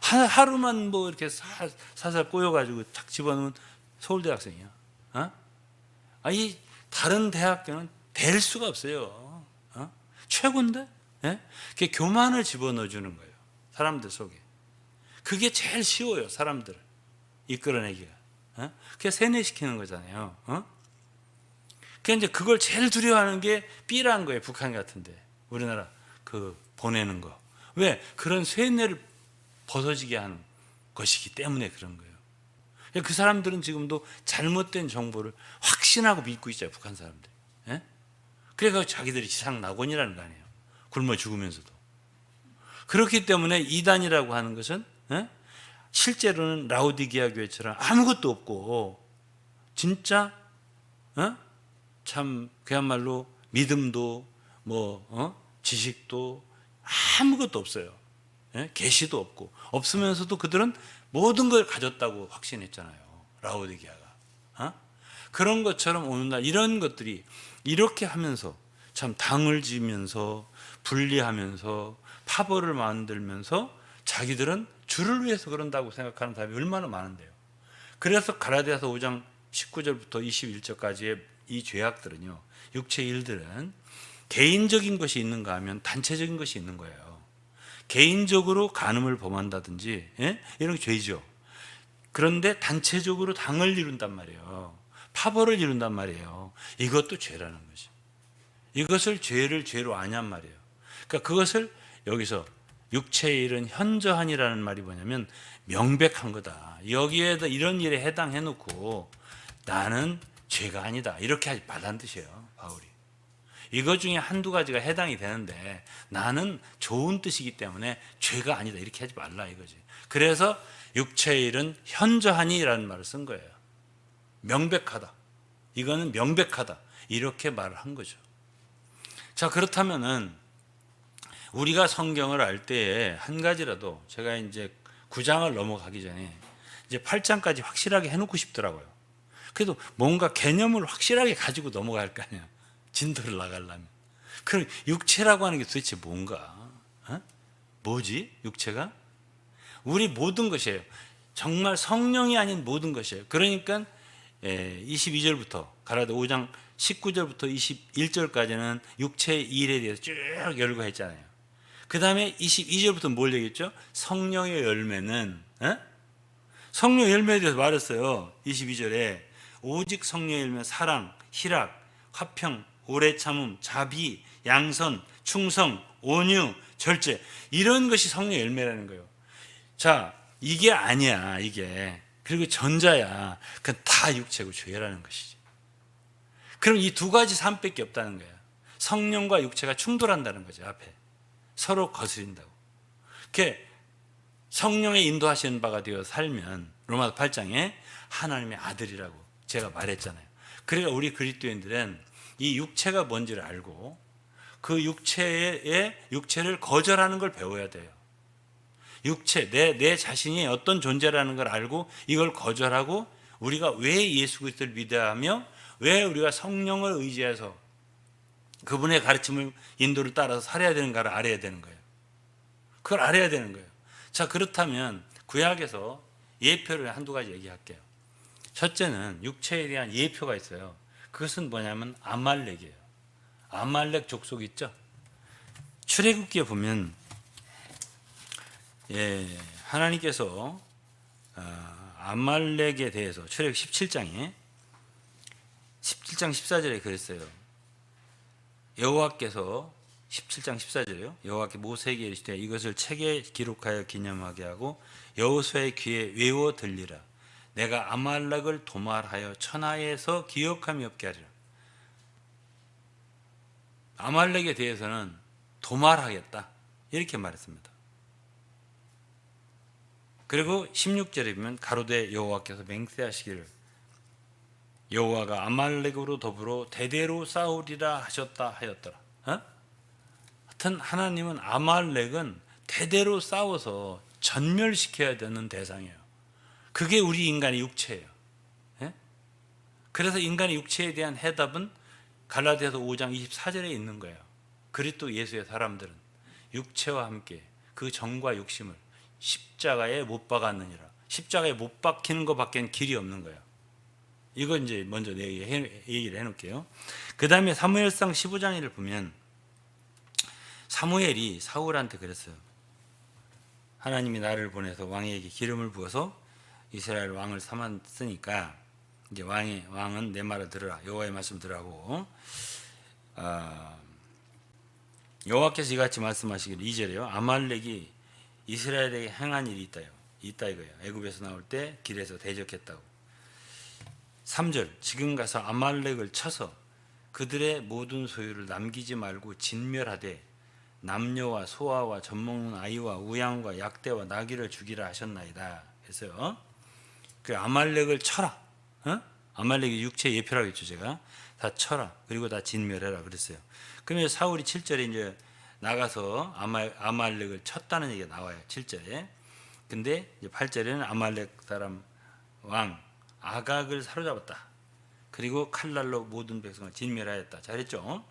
S2: 하루만 뭐 이렇게 살살 꼬여가지고 탁 집어넣으면 서울대 학생이야. 이 다른 대학교는 될 수가 없어요. 최고인데? 예? 그게 교만을 집어넣어 주는 거예요. 사람들 속에. 그게 제일 쉬워요. 사람들을 이끌어내기가. 그게 세뇌시키는 거잖아요. 그러니까 이제 그걸 제일 두려워하는 게 B라는 거예요. 북한 같은데 우리나라 보내는 거. 왜? 그런 세뇌를 벗어지게 하는 것이기 때문에 그런 거예요. 그 사람들은 지금도 잘못된 정보를 확신하고 믿고 있어요. 북한 사람들. 예? 그래서 자기들이 지상 낙원이라는 거 아니에요. 굶어 죽으면서도. 그렇기 때문에 이단이라고 하는 것은 실제로는 라오디게아 교회처럼 아무것도 없고 진짜 참 그야말로 믿음도 지식도 아무것도 없어요. 계시도 없고 없으면서도 그들은 모든 걸 가졌다고 확신했잖아요. 라오디게아가. 그런 것처럼 오늘날 이런 것들이 이렇게 하면서 참 당을 지면서 분리하면서 파벌을 만들면서 자기들은 주를 위해서 그런다고 생각하는 사람이 얼마나 많은데요. 그래서 갈라디아서 5장 19절부터 21절까지의 이 죄악들은요, 육체의 일들은 개인적인 것이 있는가 하면 단체적인 것이 있는 거예요. 개인적으로 간음을 범한다든지 이런 게 죄죠. 그런데 단체적으로 당을 이룬단 말이에요. 파벌을 이룬단 말이에요. 이것도 죄라는 거지. 이것을 죄를 죄로 아냔 말이에요. 그러니까 그것을 여기서 육체의 일은 현저하니라는 말이 뭐냐면 명백한 거다. 여기에다 이런 일에 해당해 놓고 나는 죄가 아니다 이렇게 하지 말라는 뜻이에요. 바울이. 이것 중에 한두 가지가 해당이 되는데 나는 좋은 뜻이기 때문에 죄가 아니다 이렇게 하지 말라 이거지. 그래서 육체의 일은 현저하니라는 말을 쓴 거예요. 명백하다. 이거는 명백하다. 이렇게 말을 한 거죠. 자, 그렇다면은 우리가 성경을 알 때에 한 가지라도 제가 이제 9장을 넘어가기 전에 이제 8장까지 확실하게 해놓고 싶더라고요. 그래도 뭔가 개념을 확실하게 가지고 넘어가야 할 거 아니야. 진도를 나가려면. 그럼 육체라고 하는 게 도대체 뭔가? 뭐지? 육체가? 우리 모든 것이에요. 정말 성령이 아닌 모든 것이에요. 그러니까 22절부터 갈라디아 5장 19절부터 21절까지는 육체의 일에 대해서 쭉 열거했잖아요. 그 다음에 22절부터 뭘 얘기했죠? 성령의 열매는 성령의 열매에 대해서 말했어요. 22절에 오직 성령의 열매는 사랑, 희락, 화평, 오래 참음, 자비, 양선, 충성, 온유, 절제 이런 것이 성령의 열매라는 거예요. 자, 이게 아니야 이게. 그리고 전자야. 그건 다 육체고 죄라는 것이지. 그럼 이 두 가지 삶밖에 없다는 거야. 성령과 육체가 충돌한다는 거죠. 앞에 서로 거스린다고. 그게 성령의 인도하시는 바가 되어 살면 로마서 8장에 하나님의 아들이라고 제가 말했잖아요. 그러니까 우리 그리스도인들은 이 육체가 뭔지를 알고 그 육체를 거절하는 걸 배워야 돼요. 육체, 내 자신이 어떤 존재라는 걸 알고 이걸 거절하고 우리가 왜 예수 그리스도를 믿어하며 왜 우리가 성령을 의지해서 그분의 가르침을 인도를 따라서 살아야 되는가를 알아야 되는 거예요. 그걸 알아야 되는 거예요. 자, 그렇다면 구약에서 예표를 한두 가지 얘기할게요. 첫째는 육체에 대한 예표가 있어요. 그것은 뭐냐면 아말렉이에요. 아말렉 족속 있죠? 출애굽기에 보면 하나님께서 아말렉에 대해서 출애굽 17장 14절에 그랬어요. 여호와께서 17장 14절에요. 여호와께 모세에게 이르시되 이것을 책에 기록하여 기념하게 하고 여호수아의 귀에 외워 들리라. 내가 아말렉을 도말하여 천하에서 기억함이 없게 하리라. 아말렉에 대해서는 도말하겠다 이렇게 말했습니다. 그리고 16절에 보면 가로되 여호와께서 맹세하시기를 여호와가 아말렉으로 더불어 대대로 싸우리라 하셨다 하였더라. 하여튼 하나님은 아말렉은 대대로 싸워서 전멸시켜야 되는 대상이에요. 그게 우리 인간의 육체예요. 그래서 인간의 육체에 대한 해답은 갈라디아서 5장 24절에 있는 거예요. 그리스도 예수의 사람들은 육체와 함께 그 정과 욕심을 십자가에 못 박았느니라. 십자가에 못 박히는 것밖에 길이 없는 거예요. 이거 이제 먼저 얘기를 해놓을게요. 그 다음에 사무엘상 15장을 보면 사무엘이 사울한테 그랬어요. 하나님이 나를 보내서 왕에게 기름을 부어서 이스라엘 왕을 삼았으니까 이제 왕은 내 말을 들으라. 여호와의 말씀 들으라고. 여호와께서 이같이 말씀하시기를 2절에요. 아말렉이 이스라엘에게 행한 일이 있다 이거예요. 애굽에서 나올 때 길에서 대적했다고. 3절 지금 가서 아말렉을 쳐서 그들의 모든 소유를 남기지 말고 진멸하되 남녀와 소아와 젖먹는 아이와 우양과 약대와 나귀를 죽이라 하셨나이다. 그래서 그 아말렉을 쳐라. 아말렉이 육체 예표라고 했죠. 제가 다 쳐라. 그리고 다 진멸해라 그랬어요. 그러면 사울이 7절에 이제 나가서 아말렉을 쳤다는 얘기가 나와요. 7절에. 근데 이제 8절에는 아말렉 사람 왕 아각을 사로잡았다. 그리고 칼날로 모든 백성을 진멸하였다. 잘했죠?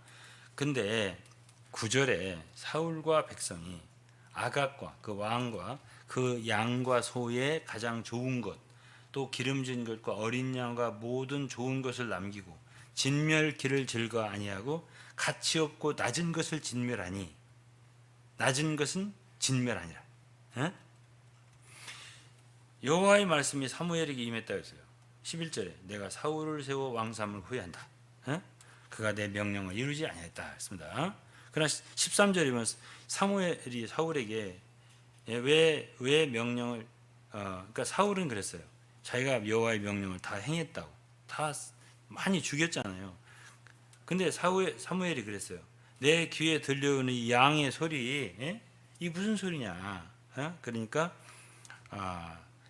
S2: 근데 9절에 사울과 백성이 아각과 그 왕과 그 양과 소의 가장 좋은 것, 또 기름진 것과 어린 양과 모든 좋은 것을 남기고 진멸기를 즐거 아니하고 가치 없고 낮은 것을 진멸하니 낮은 것은 진멸하니라. 여호와의 말씀이 사무엘에게 임했다고 했어요. 11절에 내가 사울을 세워 왕삼을 후회한다. 그가 내 명령을 이루지 아니했다 했습니다. 그러나 13절이면 사무엘이 사울에게 왜 명령을 그러니까 사울은 그랬어요. 자기가 여호와의 명령을 다 행했다고. 다 많이 죽였잖아요. 근데 사무엘이 그랬어요. 내 귀에 들려오는 이 양의 소리, 이 무슨 소리냐? 그러니까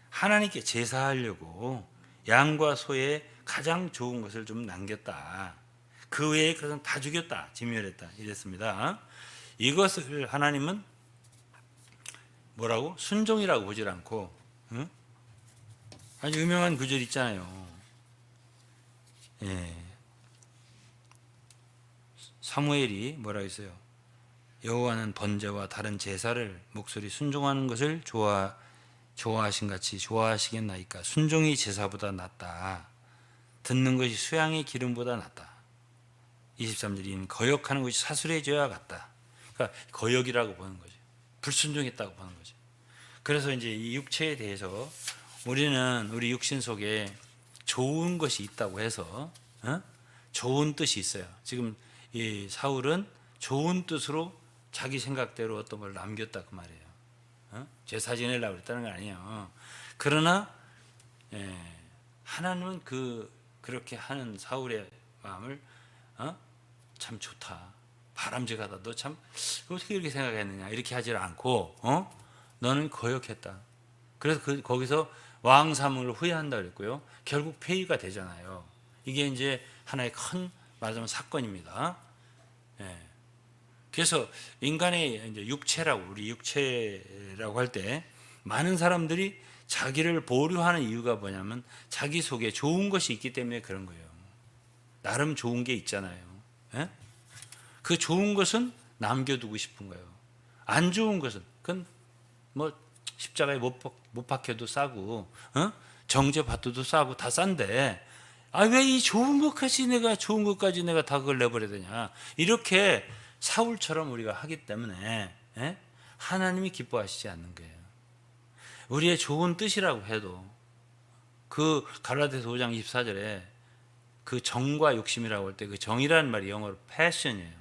S2: 하나님께 제사하려고 양과 소의 가장 좋은 것을 좀 남겼다. 그 외에 그것은 다 죽였다, 진멸했다 이랬습니다. 이것을 하나님은 뭐라고? 순종이라고 보질 않고, 아주 유명한 구절 있잖아요. 사무엘이 뭐라고 했어요? 여호와는 번제와 다른 제사를 목소리 순종하는 것을 좋아하신 같이 좋아하시겠나이까. 순종이 제사보다 낫다. 듣는 것이 수양의 기름보다 낫다. 23절인 거역하는 것이 사술의 죄와 같다. 그러니까 거역이라고 보는 거죠. 불순종했다고 보는 거죠. 그래서 이제 이 육체에 대해서 우리는 우리 육신 속에 좋은 것이 있다고 해서 좋은 뜻이 있어요. 지금 이 사울은 좋은 뜻으로 자기 생각대로 어떤 걸 남겼다 그 말이에요. 제사 지내려고 그랬다는 건 아니에요. 그러나 하나님은 그렇게 하는 사울의 마음을 참 좋다. 바람직하다. 너 참 어떻게 이렇게 생각했느냐. 이렇게 하지 않고 너는 거역했다. 그래서 거기서 왕삼을 후회한다 그랬고요. 결국 폐위가 되잖아요. 이게 이제 하나의 큰 말하자면 사건입니다. 그래서 인간의 이제 육체라고 우리 육체라고 할 때 많은 사람들이 자기를 보류하는 이유가 뭐냐면 자기 속에 좋은 것이 있기 때문에 그런 거예요. 나름 좋은 게 있잖아요. 그 좋은 것은 남겨두고 싶은 거예요. 안 좋은 것은 그건 뭐 십자가에 못 박혀도 싸고 정죄 받도도 싸고 다 싼데 왜 이 좋은 것까지 내가 다 그걸 내버려야 되냐. 이렇게 사울처럼 우리가 하기 때문에 하나님이 기뻐하시지 않는 거예요. 우리의 좋은 뜻이라고 해도 그 갈라디아서 5장 24절에 그 정과 욕심이라고 할 때 그 정이라는 말이 영어로 패션이에요.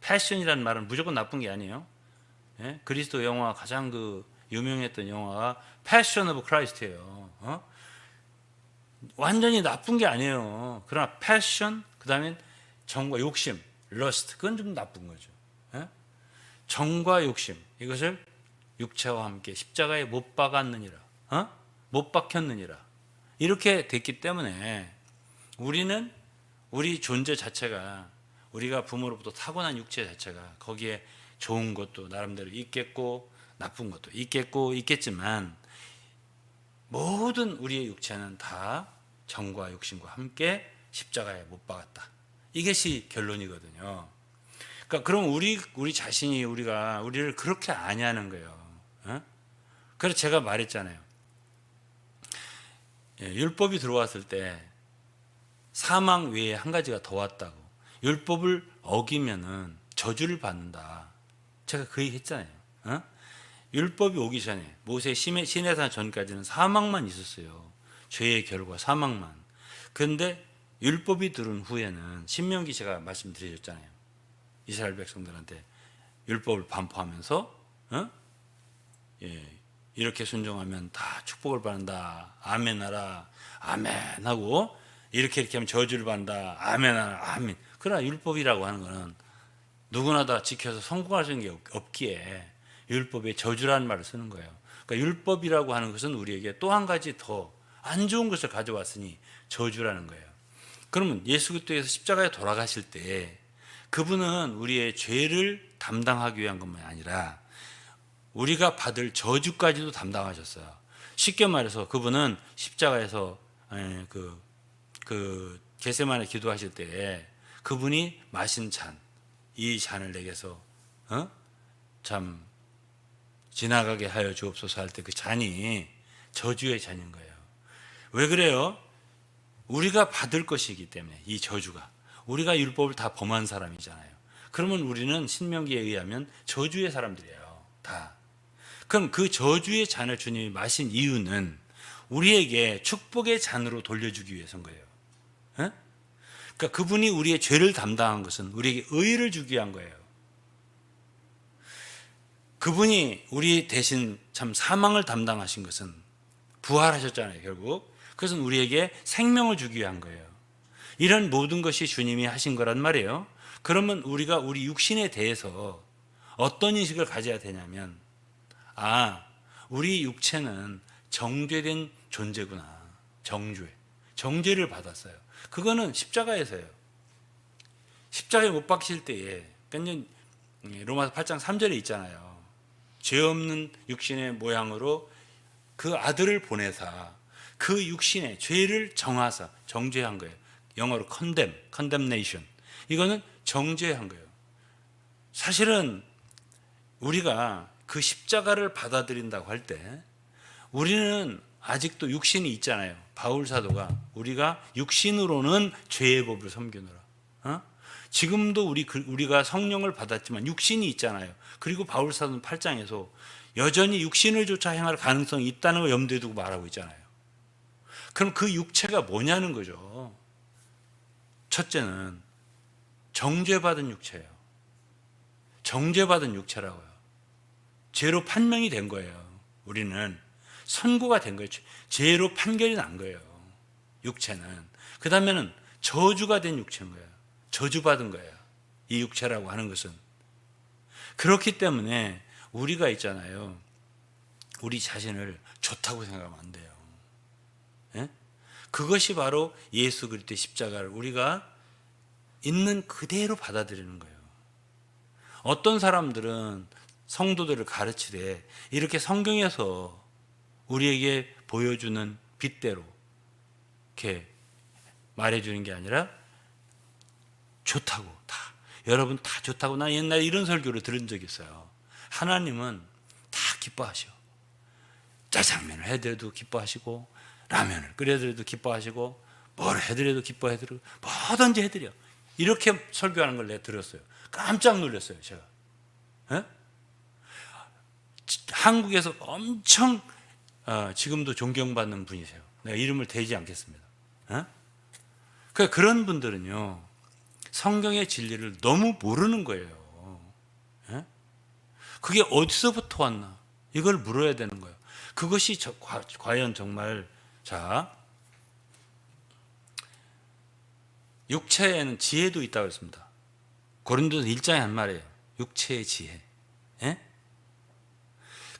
S2: 패션이라는 말은 무조건 나쁜 게 아니에요. 그리스도 영화 가장 유명했던 영화가 패션 오브 크라이스트예요. 완전히 나쁜 게 아니에요. 그러나 패션 그다음에 정과 욕심 러스트 그건 좀 나쁜 거죠. 정과 욕심 이것을 육체와 함께 십자가에 못 박았느니라. 못 박혔느니라. 이렇게 됐기 때문에 우리는 우리 존재 자체가 우리가 부모로부터 타고난 육체 자체가 거기에 좋은 것도 나름대로 있겠고 나쁜 것도 있겠지만 모든 우리의 육체는 다 정과 욕심과 함께 십자가에 못 박았다. 이것이 결론이거든요. 그러니까 그럼 우리 자신이 우리를 그렇게 아냐는 거예요. 그래서 제가 말했잖아요. 율법이 들어왔을 때 사망 외에 한 가지가 더 왔다고. 율법을 어기면은 저주를 받는다. 제가 그 얘기 했잖아요. 어? 율법이 오기 전에 모세 시내산 전까지는 사망만 있었어요. 죄의 결과 사망만. 그런데 율법이 들은 후에는 신명기 제가 말씀드렸잖아요. 이스라엘 백성들한테 율법을 반포하면서 이렇게 순종하면 다 축복을 받는다. 아멘하라. 아멘 하고 이렇게 하면 저주를 받는다. 아멘하라. 아멘. 그러나 율법이라고 하는 거는 누구나 다 지켜서 성공할 수 있는 게 없기에 율법에 저주라는 말을 쓰는 거예요. 그러니까 율법이라고 하는 것은 우리에게 또 한 가지 더 안 좋은 것을 가져왔으니 저주라는 거예요. 그러면 예수 그리스도께서 십자가에 돌아가실 때 그분은 우리의 죄를 담당하기 위한 것만 아니라 우리가 받을 저주까지도 담당하셨어요. 쉽게 말해서 그분은 십자가에서 그 겟세마네 기도하실 때 그분이 마신 잔, 이 잔을 내게서 참 지나가게 하여 주옵소서 할 때 그 잔이 저주의 잔인 거예요. 왜 그래요? 우리가 받을 것이기 때문에. 이 저주가 우리가 율법을 다 범한 사람이잖아요. 그러면 우리는 신명기에 의하면 저주의 사람들이에요. 다. 그럼 그 저주의 잔을 주님이 마신 이유는 우리에게 축복의 잔으로 돌려주기 위해서인 거예요. 그러니까 그분이 우리의 죄를 담당한 것은 우리에게 의를 주기 위한 거예요. 그분이 우리 대신 참 사망을 담당하신 것은 부활하셨잖아요, 결국. 그것은 우리에게 생명을 주기 위한 거예요. 이런 모든 것이 주님이 하신 거란 말이에요. 그러면 우리가 우리 육신에 대해서 어떤 인식을 가져야 되냐면, 우리 육체는 정죄된 존재구나. 정죄를 받았어요. 그거는 십자가에서요. 십자가에 못 박힐 때에, 로마서 8장 3절에 있잖아요. 죄 없는 육신의 모양으로 그 아들을 보내사 그 육신의 죄를 정하사 정죄한 거예요. 영어로 condemnation. 이거는 정죄한 거예요. 사실은 우리가 그 십자가를 받아들인다고 할 때 우리는 아직도 육신이 있잖아요. 바울 사도가 우리가 육신으로는 죄의 법을 섬기노라. 지금도 우리가 성령을 받았지만 육신이 있잖아요. 그리고 바울 사도는 8장에서 여전히 육신을 조차 행할 가능성이 있다는 걸 염두에 두고 말하고 있잖아요. 그럼 그 육체가 뭐냐는 거죠. 첫째는 정죄받은 육체예요. 정죄받은 육체라고요. 죄로 판명이 된 거예요. 우리는 선고가 된 거예요. 죄로 판결이 난 거예요. 육체는. 그 다음에는 저주가 된 육체인 거예요. 저주받은 거예요. 이 육체라고 하는 것은. 그렇기 때문에 우리가 있잖아요. 우리 자신을 좋다고 생각하면 안 돼요. 예? 그것이 바로 예수 그리스도의 십자가를 우리가 있는 그대로 받아들이는 거예요. 어떤 사람들은 성도들을 가르치되 이렇게 성경에서 우리에게 보여주는 빛대로 이렇게 말해주는 게 아니라 좋다고 다 여러분 다 좋다고. 나 옛날에 이런 설교를 들은 적이 있어요. 하나님은 다 기뻐하셔. 짜장면을 해드려도 기뻐하시고 라면을 끓여드려도 기뻐하시고 뭘 해드려도 기뻐해드리고 뭐든지 해드려. 이렇게 설교하는 걸 내가 들었어요. 깜짝 놀랐어요. 제가. 에? 한국에서 엄청 지금도 존경받는 분이세요. 내가 이름을 대지 않겠습니다. 그러니까 그런 분들은요 성경의 진리를 너무 모르는 거예요. 그게 어디서부터 왔나 이걸 물어야 되는 거예요. 그것이 과연 정말 육체에는 지혜도 있다고 했습니다. 고린도서 1장에 한 말이에요. 육체의 지혜.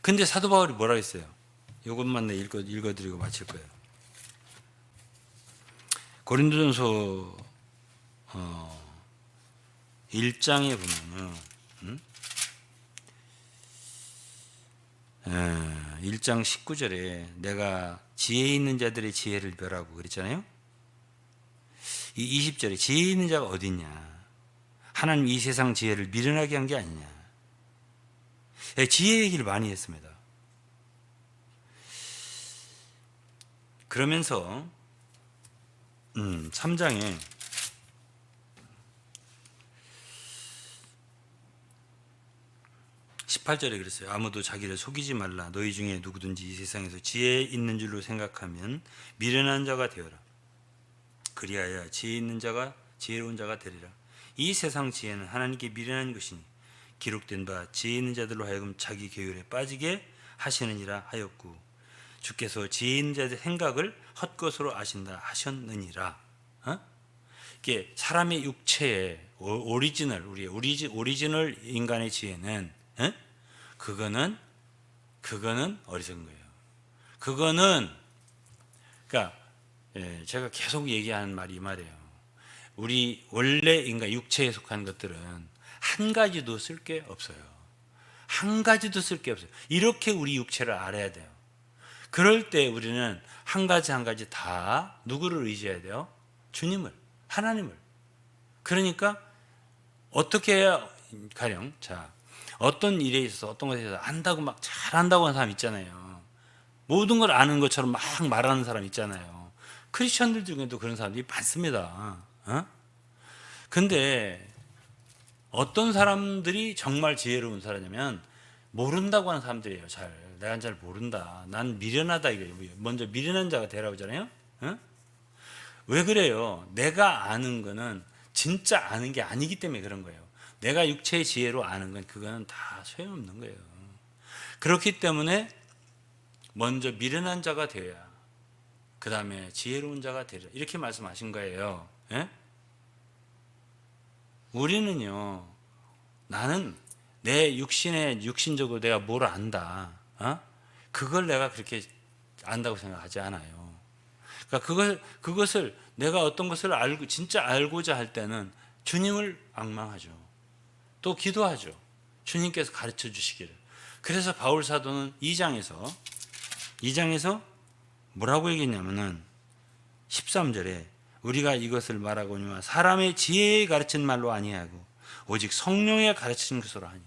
S2: 근데 사도 바울이 뭐라고 했어요? 이것만 읽어드리고 마칠 거예요. 고린도전서 1장에 보면은 1장 19절에 내가 지혜 있는 자들의 지혜를 멸하고 그랬잖아요. 이 20절에 지혜 있는 자가 어디 있냐? 하나님 이 세상 지혜를 미련하게 한 게 아니냐? 지혜 얘기를 많이 했습니다. 그러면서 3장에 18절에 그랬어요. 아무도 자기를 속이지 말라. 너희 중에 누구든지 이 세상에서 지혜 있는 줄로 생각하면 미련한 자가 되어라. 그리하여 지혜 있는 자가 지혜로운 자가 되리라. 이 세상 지혜는 하나님께 미련한 것이니 기록된 바 지혜 있는 자들로 하여금 자기 계율에 빠지게 하시느니라 하였고 주께서 지혜 있는 자의 생각을 헛것으로 아신다 하셨느니라. 이게 사람의 육체의 오리지널 우리의 오리지널 인간의 지혜는 그거는 어리석은 거예요. 그거는 그러니까 제가 계속 얘기하는 말이 이 말이에요. 우리 원래 인간 육체에 속한 것들은 한 가지도 쓸 게 없어요. 한 가지도 쓸 게 없어요. 이렇게 우리 육체를 알아야 돼요. 그럴 때 우리는 한 가지 다 누구를 의지해야 돼요? 주님을, 하나님을. 그러니까 어떻게 해야 가령 어떤 일에 있어서 어떤 것에 있어서 안다고 막 잘한다고 하는 사람 있잖아요. 모든 걸 아는 것처럼 막 말하는 사람 있잖아요. 크리스천들 중에도 그런 사람들이 많습니다. 근데 어떤 사람들이 정말 지혜로운 사람이냐면 모른다고 하는 사람들이에요. 내가 잘 모른다. 난 미련하다 이거예요. 먼저 미련한 자가 되라고 하잖아요. 왜 그래요? 내가 아는 거는 진짜 아는 게 아니기 때문에 그런 거예요. 내가 육체의 지혜로 아는 건 그거는 다 소용없는 거예요. 그렇기 때문에 먼저 미련한 자가 되어야 그 다음에 지혜로운 자가 되리라 이렇게 말씀하신 거예요. 우리는요, 나는 내 육신적으로 내가 뭘 안다. 그걸 내가 그렇게 안다고 생각하지 않아요. 그러니까 그것을 내가 어떤 것을 알고 진짜 알고자 할 때는 주님을 앙망하죠. 또 기도하죠. 주님께서 가르쳐 주시기를. 그래서 바울 사도는 2장에서 뭐라고 얘기했냐면은 13절에 우리가 이것을 말하거니와 사람의 지혜에 가르친 말로 아니하고 오직 성령에 가르친 것으로 하니.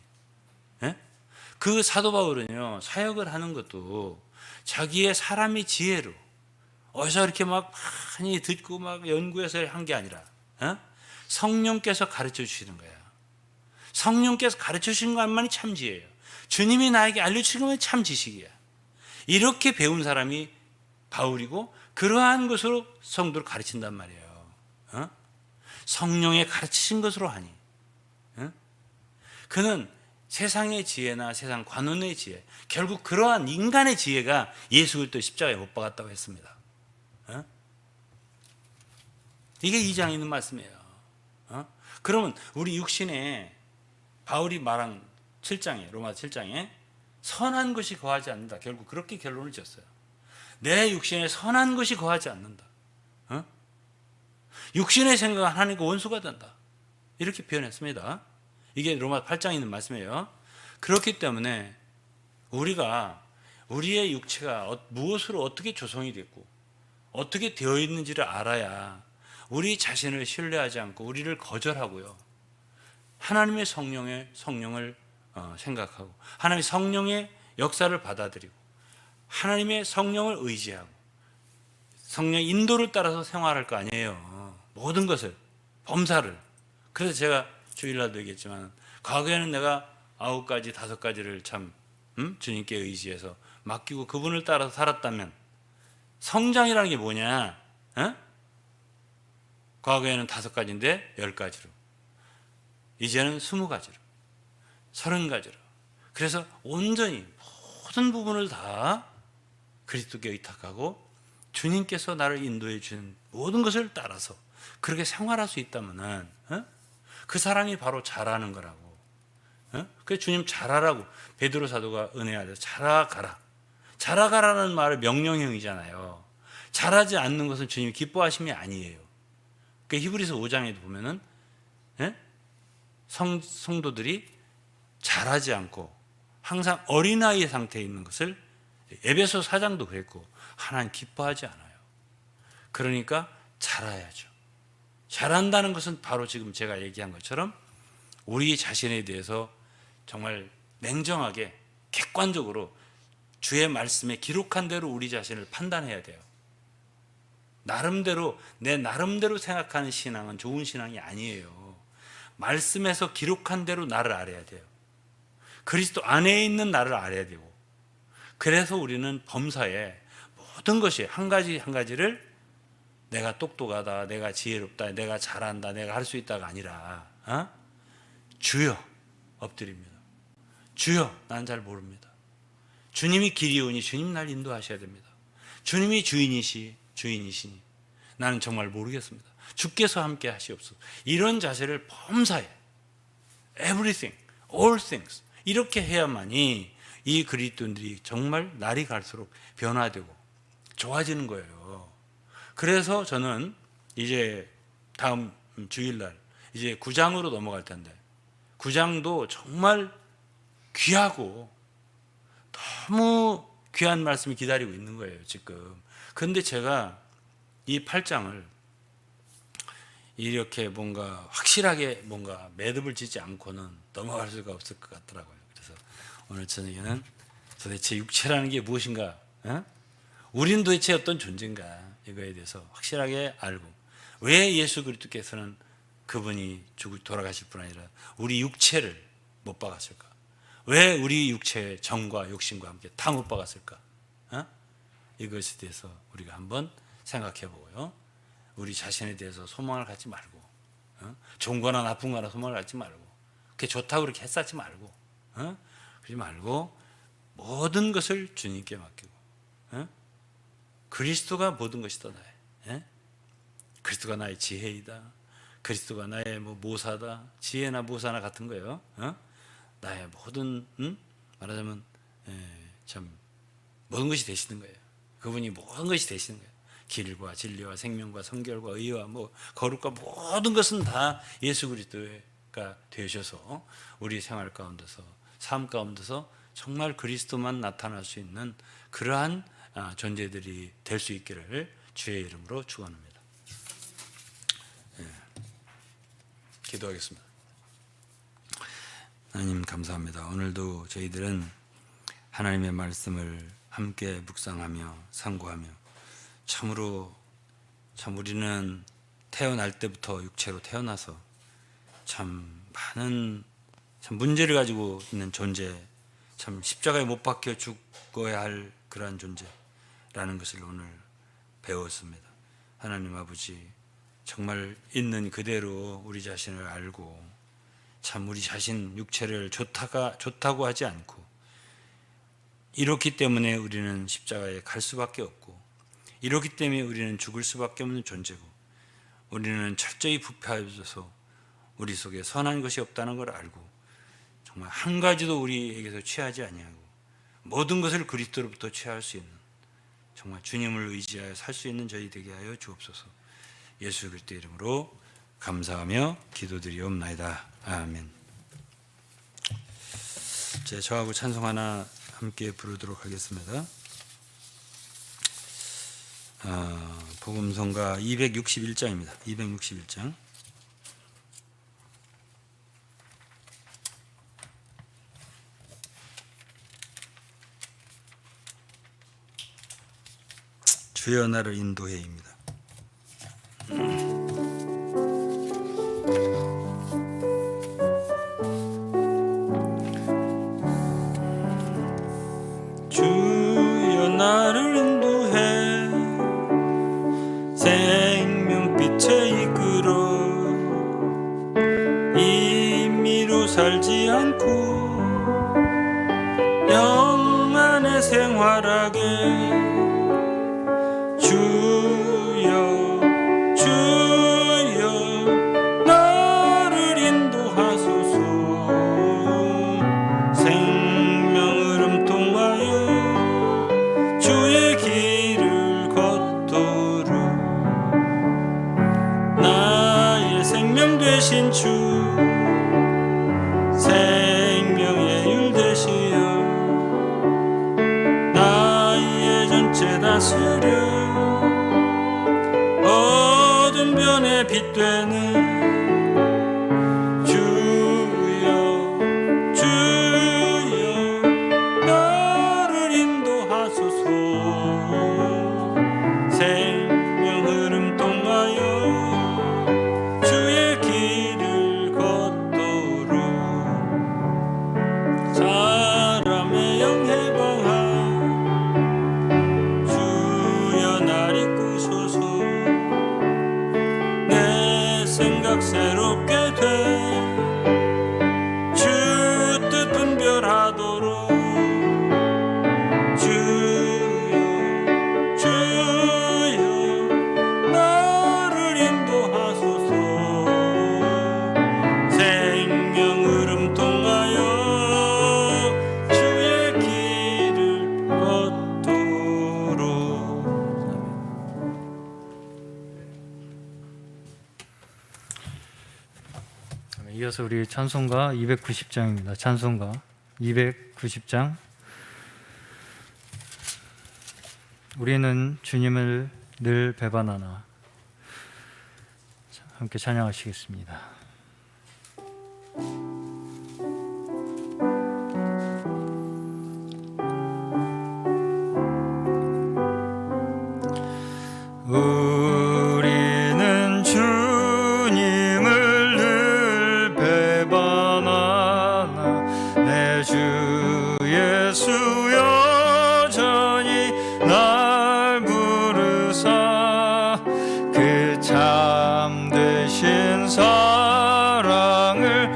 S2: 그 사도 바울은요, 사역을 하는 것도 자기의 사람의 지혜로 어디서 이렇게 막 많이 듣고 막 연구해서 한 게 아니라 성령께서 가르쳐 주시는 거야. 성령께서 가르쳐 주시는 것만이 참 지혜예요. 주님이 나에게 알려주신 것만이 참 지식이야. 이렇게 배운 사람이 바울이고 그러한 것으로 성도를 가르친단 말이에요. 성령의 가르치신 것으로 하니. 그는 세상의 지혜나 세상 관원의 지혜, 결국 그러한 인간의 지혜가 예수 그리스도 십자가에 못 박았다고 했습니다. 이게 2장에 있는 말씀이에요. 그러면 우리 육신에 바울이 말한 7장에 로마서 7장에 선한 것이 거하지 않는다. 결국 그렇게 결론을 지었어요. 내 육신에 선한 것이 거하지 않는다. 육신의 생각은 하나님과 원수가 된다. 이렇게 표현했습니다. 이게 로마 8장에 있는 말씀이에요. 그렇기 때문에 우리가 우리의 육체가 무엇으로 어떻게 조성이 됐고 어떻게 되어 있는지를 알아야 우리 자신을 신뢰하지 않고 우리를 거절하고요. 하나님의 성령을 생각하고 하나님의 성령의 역사를 받아들이고 하나님의 성령을 의지하고 성령의 인도를 따라서 생활할 거 아니에요. 모든 것을 범사를. 그래서 제가 주일날도 얘기했지만 과거에는 내가 9가지 5가지를 참 주님께 의지해서 맡기고 그분을 따라서 살았다면 성장이라는 게 뭐냐? 과거에는 5가지인데 10가지로 이제는 20가지로 30가지로 그래서 온전히 모든 부분을 다 그리스도께 의탁하고 주님께서 나를 인도해 주는 모든 것을 따라서 그렇게 생활할 수 있다면은 그 사람이 바로 잘하는 거라고. 그래서 주님 잘하라고 베드로 사도가 은혜하려 잘하가라는 말은 명령형이잖아요. 잘하지 않는 것은 주님이 기뻐하심이 아니에요. 그 히브리서 5장에도 보면은 성도들이 잘하지 않고 항상 어린아이의 상태에 있는 것을 에베소 4장도 그랬고 하나님 기뻐하지 않아요. 그러니까 잘해야죠. 잘한다는 것은 바로 지금 제가 얘기한 것처럼 우리 자신에 대해서 정말 냉정하게 객관적으로 주의 말씀에 기록한 대로 우리 자신을 판단해야 돼요. 나름대로 내 나름대로 생각하는 신앙은 좋은 신앙이 아니에요. 말씀에서 기록한 대로 나를 알아야 돼요. 그리스도 안에 있는 나를 알아야 되고, 그래서 우리는 범사에 모든 것이 한 가지 한 가지를 내가 똑똑하다, 내가 지혜롭다, 내가 잘한다, 내가 할 수 있다가 아니라 주여 엎드립니다. 주여, 난 잘 모릅니다. 주님이 길이오니 주님 날 인도하셔야 됩니다. 주님이 주인이시니 나는 정말 모르겠습니다. 주께서 함께 하시옵소서. 이런 자세를 범사에 everything, all things 이렇게 해야만이 이 그리스도인들이 정말 날이 갈수록 변화되고 좋아지는 거예요. 그래서 저는 이제 다음 주일날 이제 9장으로 넘어갈 텐데, 9장도 정말 귀하고 너무 귀한 말씀이 기다리고 있는 거예요 지금. 그런데 제가 이 8장을 이렇게 뭔가 확실하게 뭔가 매듭을 짓지 않고는 넘어갈 수가 없을 것 같더라고요. 그래서 오늘 저녁에는 도대체 육체라는 게 무엇인가, 우리는 도대체 어떤 존재인가, 이거에 대해서 확실하게 알고, 왜 예수 그리스도께서는 그분이 돌아가실 뿐 아니라 우리 육체를 못 박았을까, 왜 우리 육체의 정과 욕심과 함께 다 못 박았을까, 이것에 대해서 우리가 한번 생각해 보고요. 우리 자신에 대해서 소망을 갖지 말고, 좋은 거나 나쁜 거나 소망을 갖지 말고, 그게 좋다고 그렇게 했었지 말고, 그러지 말고 모든 것을 주님께 맡기고, 그리스도가 모든 것이다 나의, 그리스도가 나의 지혜이다, 그리스도가 나의 모사다, 지혜나 모사나 같은 거예요. 나의 모든, 말하자면 참 모든 것이 되시는 거예요. 그분이 모든 것이 되시는 거예요. 길과 진리와 생명과 성결과 의와 거룩과 모든 것은 다 예수 그리스도가 되셔서 우리 생활 가운데서, 삶 가운데서 정말 그리스도만 나타날 수 있는 그러한 존재들이 될 수 있기를 주의 이름으로 축원합니다. 기도하겠습니다. 하나님 감사합니다. 오늘도 저희들은 하나님의 말씀을 함께 묵상하며 상고하며, 참으로 우리는 태어날 때부터 육체로 태어나서 참 많은 문제를 가지고 있는 존재, 참 십자가에 못 박혀 죽어야 할 그러한 존재라는 것을 오늘 배웠습니다. 하나님 아버지, 정말 있는 그대로 우리 자신을 알고, 참 우리 자신 육체를 좋다고 하지 않고, 이렇기 때문에 우리는 십자가에 갈 수밖에 없고, 이렇기 때문에 우리는 죽을 수밖에 없는 존재고, 우리는 철저히 부패하여서 우리 속에 선한 것이 없다는 걸 알고, 정말 한 가지도 우리에게서 취하지 아니하고 모든 것을 그리스도로부터 취할 수 있는, 정말 주님을 의지하여 살 수 있는 저희 되게 하여 주옵소서. 예수 그리스도 이름으로 감사하며 기도드리옵나이다. 아멘. 저하고 찬송 하나 함께 부르도록 하겠습니다. 복음성가 261장입니다. 261장. 주여 나를 인도해입니다. 주여 나를 인도해 생명빛에 이끌어 임의로 살지 않고 영 안에 생활하게 주여 나를 인도하소서. 생명을 음통하여 주의 길을 걷도록 나의 생명 되신 주, 생명의 율 되시어 나의 전체 다스려 어둠 변에 빛 되는 주여 나를 인도하소서. 생명을
S3: 이어서 우리 찬송가 290장입니다. 찬송가 290장. 우리는 주님을 늘 배반하나. 함께 찬양하시겠습니다. 우리는 주님을 늘 배반하나. 내 주 예수 여전히 날 부르사 그 참되신 사랑을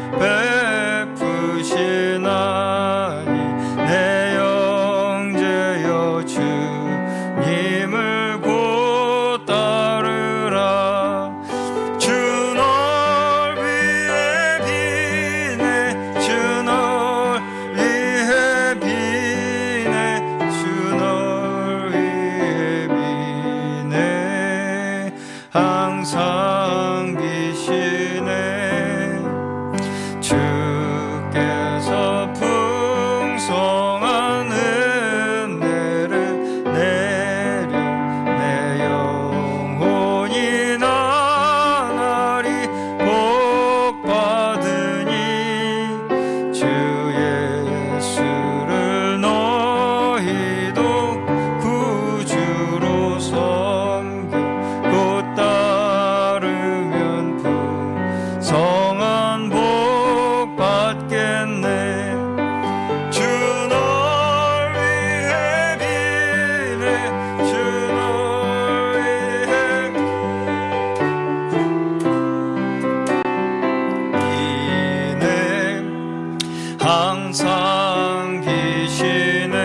S3: 베푸시나니. 내 영제여 주님을 곧 따르라. 주 널 위해 비네 주 널 위해 비네 주 널 위해 비네. 항상 비시네. 주께서 풍성한 은혜를 내려 내 영혼이 나날이 복받으니. 주 예수를 너희도 구주로 섬겨 곧 따르면 풍성한 복 받겠네. 주 널 위해 비네 주 널 위해 비네. 항상 비시네.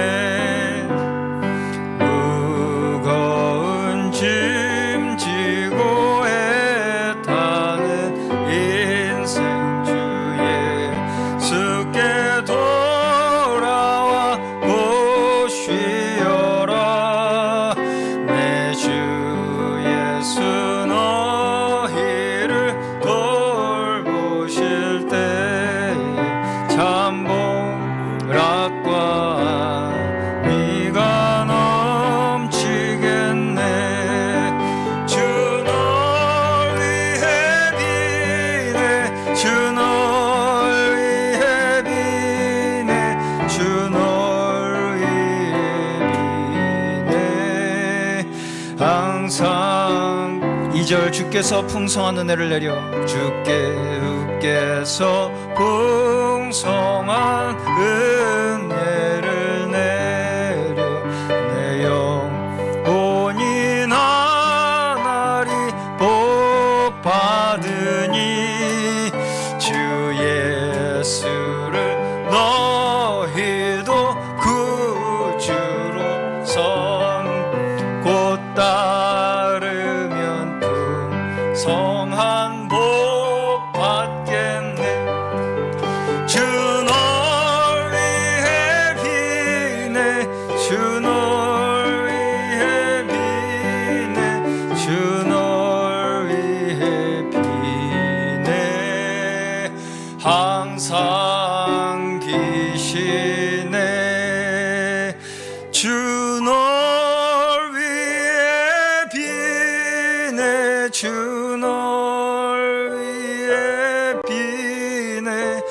S3: 무거운 짐 지고 애타는 인생 주 예수께 돌아와 곧 쉬어라. 내 주 예수 너희를 돌보실 때에 참복락과 네가 넘치겠네. 주 널 위해 비네 주 널 위해 비네 주 널 위해 비네. 항상 2절. 주께서 풍성한 은혜를 내려 주께서 풍성한 은혜를 내려 내 영혼이 나날이 복받으니. 주 예수를 너희도 구주로 곧 따르면 풍성한 복 받겠네. 주 널 위해 비네 주 널 위해 비네 주 널 위해 비네. 항상 비시네. 주 널 위해 비네 주 널 위해 비네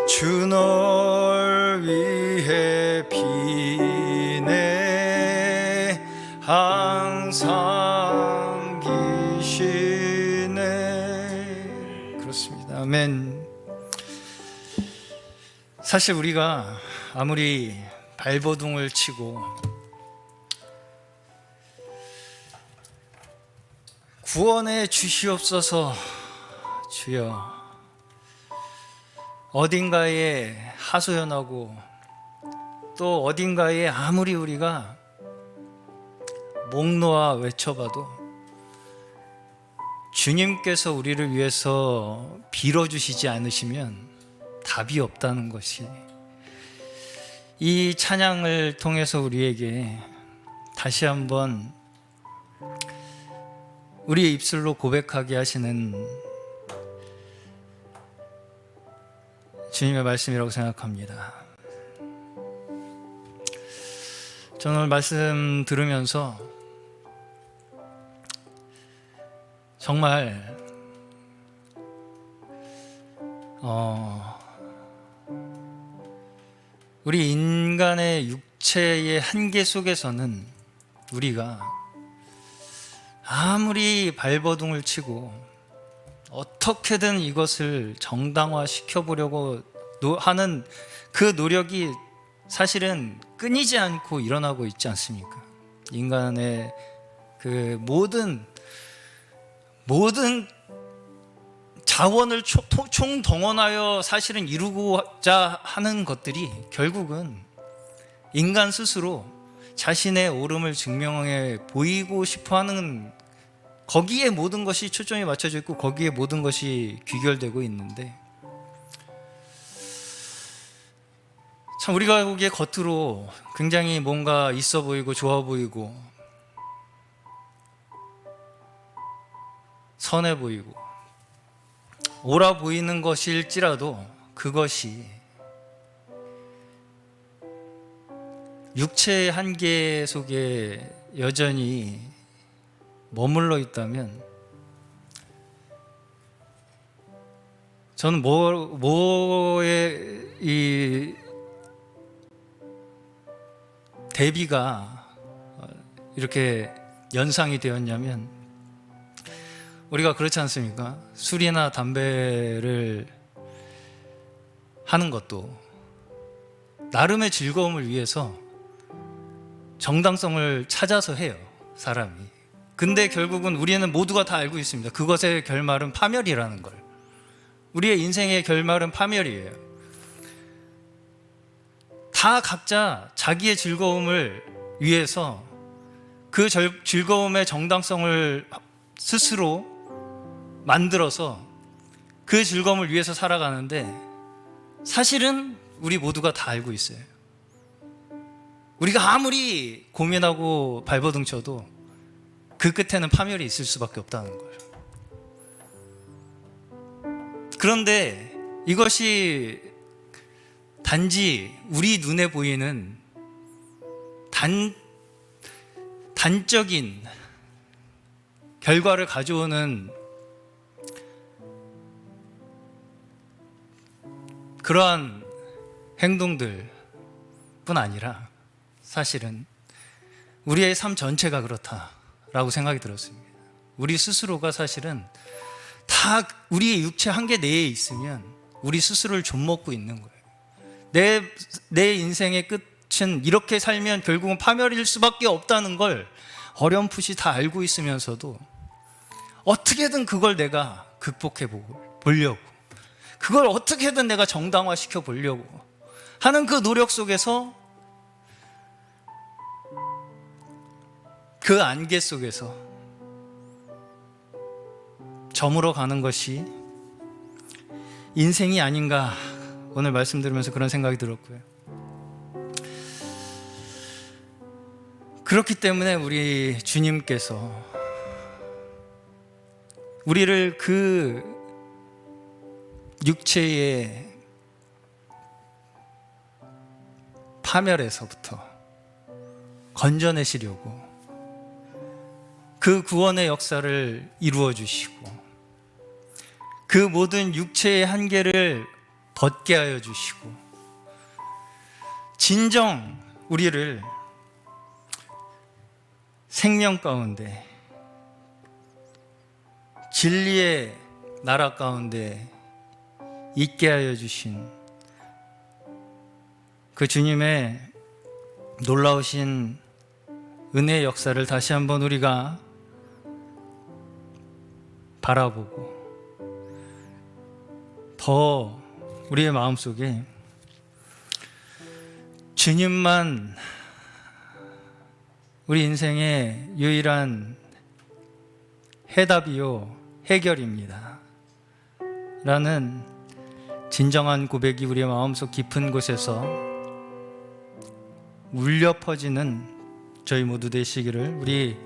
S3: 주 널 위해 비네. 항상 비시네. 그렇습니다. 아멘. 사실 우리가 아무리 발버둥을 치고 구원해 주시옵소서 주여 어딘가에 하소연하고 또 어딘가에 아무리 우리가 목 놓아 외쳐봐도 주님께서 우리를 위해서 빌어주시지 않으시면 답이 없다는 것이 이 찬양을 통해서 우리에게 다시 한번 우리의 입술로 고백하게 하시는 주님의 말씀이라고 생각합니다. 저는 오늘 말씀 들으면서 정말 우리 인간의 육체의 한계 속에서는 우리가 아무리 발버둥을 치고 어떻게든 이것을 정당화시켜 보려고 하는 그 노력이 사실은 끊이지 않고 일어나고 있지 않습니까? 인간의 그 모든 자원을 총동원하여 사실은 이루고자 하는 것들이 결국은 인간 스스로 자신의 옳음을 증명해 보이고 싶어 하는, 거기에 모든 것이 초점이 맞춰져 있고 거기에 모든 것이 귀결되고 있는데, 참 우리가 보기에 겉으로 굉장히 뭔가 있어 보이고 좋아 보이고 선해 보이고 옳아 보이는 것일지라도 그것이 육체의 한계 속에 여전히 머물러 있다면 저는 뭐의 이 대비가 이렇게 연상이 되었냐면, 우리가 그렇지 않습니까? 술이나 담배를 하는 것도 나름의 즐거움을 위해서 정당성을 찾아서 해요, 사람이. 근데 결국은 우리는 모두가 다 알고 있습니다. 그것의 결말은 파멸이라는 걸. 우리의 인생의 결말은 파멸이에요. 다 각자 자기의 즐거움을 위해서 그 즐거움의 정당성을 스스로 만들어서 그 즐거움을 위해서 살아가는데, 사실은 우리 모두가 다 알고 있어요. 우리가 아무리 고민하고 발버둥 쳐도 그 끝에는 파멸이 있을 수밖에 없다는 거예요. 그런데 이것이 단지 우리 눈에 보이는 단적인 결과를 가져오는 그러한 행동들 뿐 아니라 사실은 우리의 삶 전체가 그렇다라고 생각이 들었습니다. 우리 스스로가 사실은 다 우리의 육체 한계 내에 있으면 우리 스스로를 좀먹고 있는 거예요. 내 인생의 끝은 이렇게 살면 결국은 파멸일 수밖에 없다는 걸 어렴풋이 다 알고 있으면서도 어떻게든 그걸 내가 극복해 보려고, 그걸 어떻게든 내가 정당화시켜 보려고 하는 그 노력 속에서, 그 안개 속에서 저물어 가는 것이 인생이 아닌가, 오늘 말씀 들으면서 그런 생각이 들었고요. 그렇기 때문에 우리 주님께서 우리를 그 육체의 파멸에서부터 건져내시려고 그 구원의 역사를 이루어 주시고, 그 모든 육체의 한계를 벗게 하여 주시고, 진정 우리를 생명 가운데 진리의 나라 가운데 있게 하여 주신 그 주님의 놀라우신 은혜의 역사를 다시 한번 우리가 바라보고, 더 우리의 마음속에 주님만 우리 인생의 유일한 해답이요 해결입니다 라는 진정한 고백이 우리의 마음속 깊은 곳에서 울려 퍼지는 저희 모두 되시기를 우리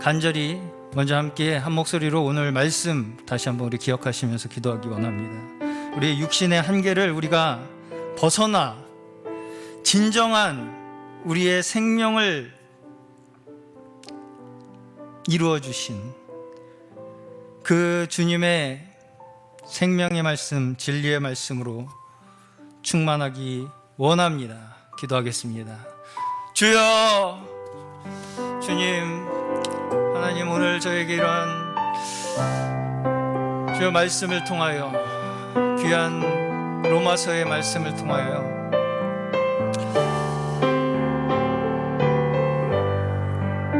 S3: 간절히 먼저 함께 한 목소리로 오늘 말씀 다시 한번 우리 기억하시면서 기도하기 원합니다. 우리의 육신의 한계를 우리가 벗어나 진정한 우리의 생명을 이루어 주신 그 주님의 생명의 말씀, 진리의 말씀으로 충만하기 원합니다. 기도하겠습니다. 주여, 주님, 하나님, 오늘 저에게 이러한 주의 말씀을 통하여, 귀한 로마서의 말씀을 통하여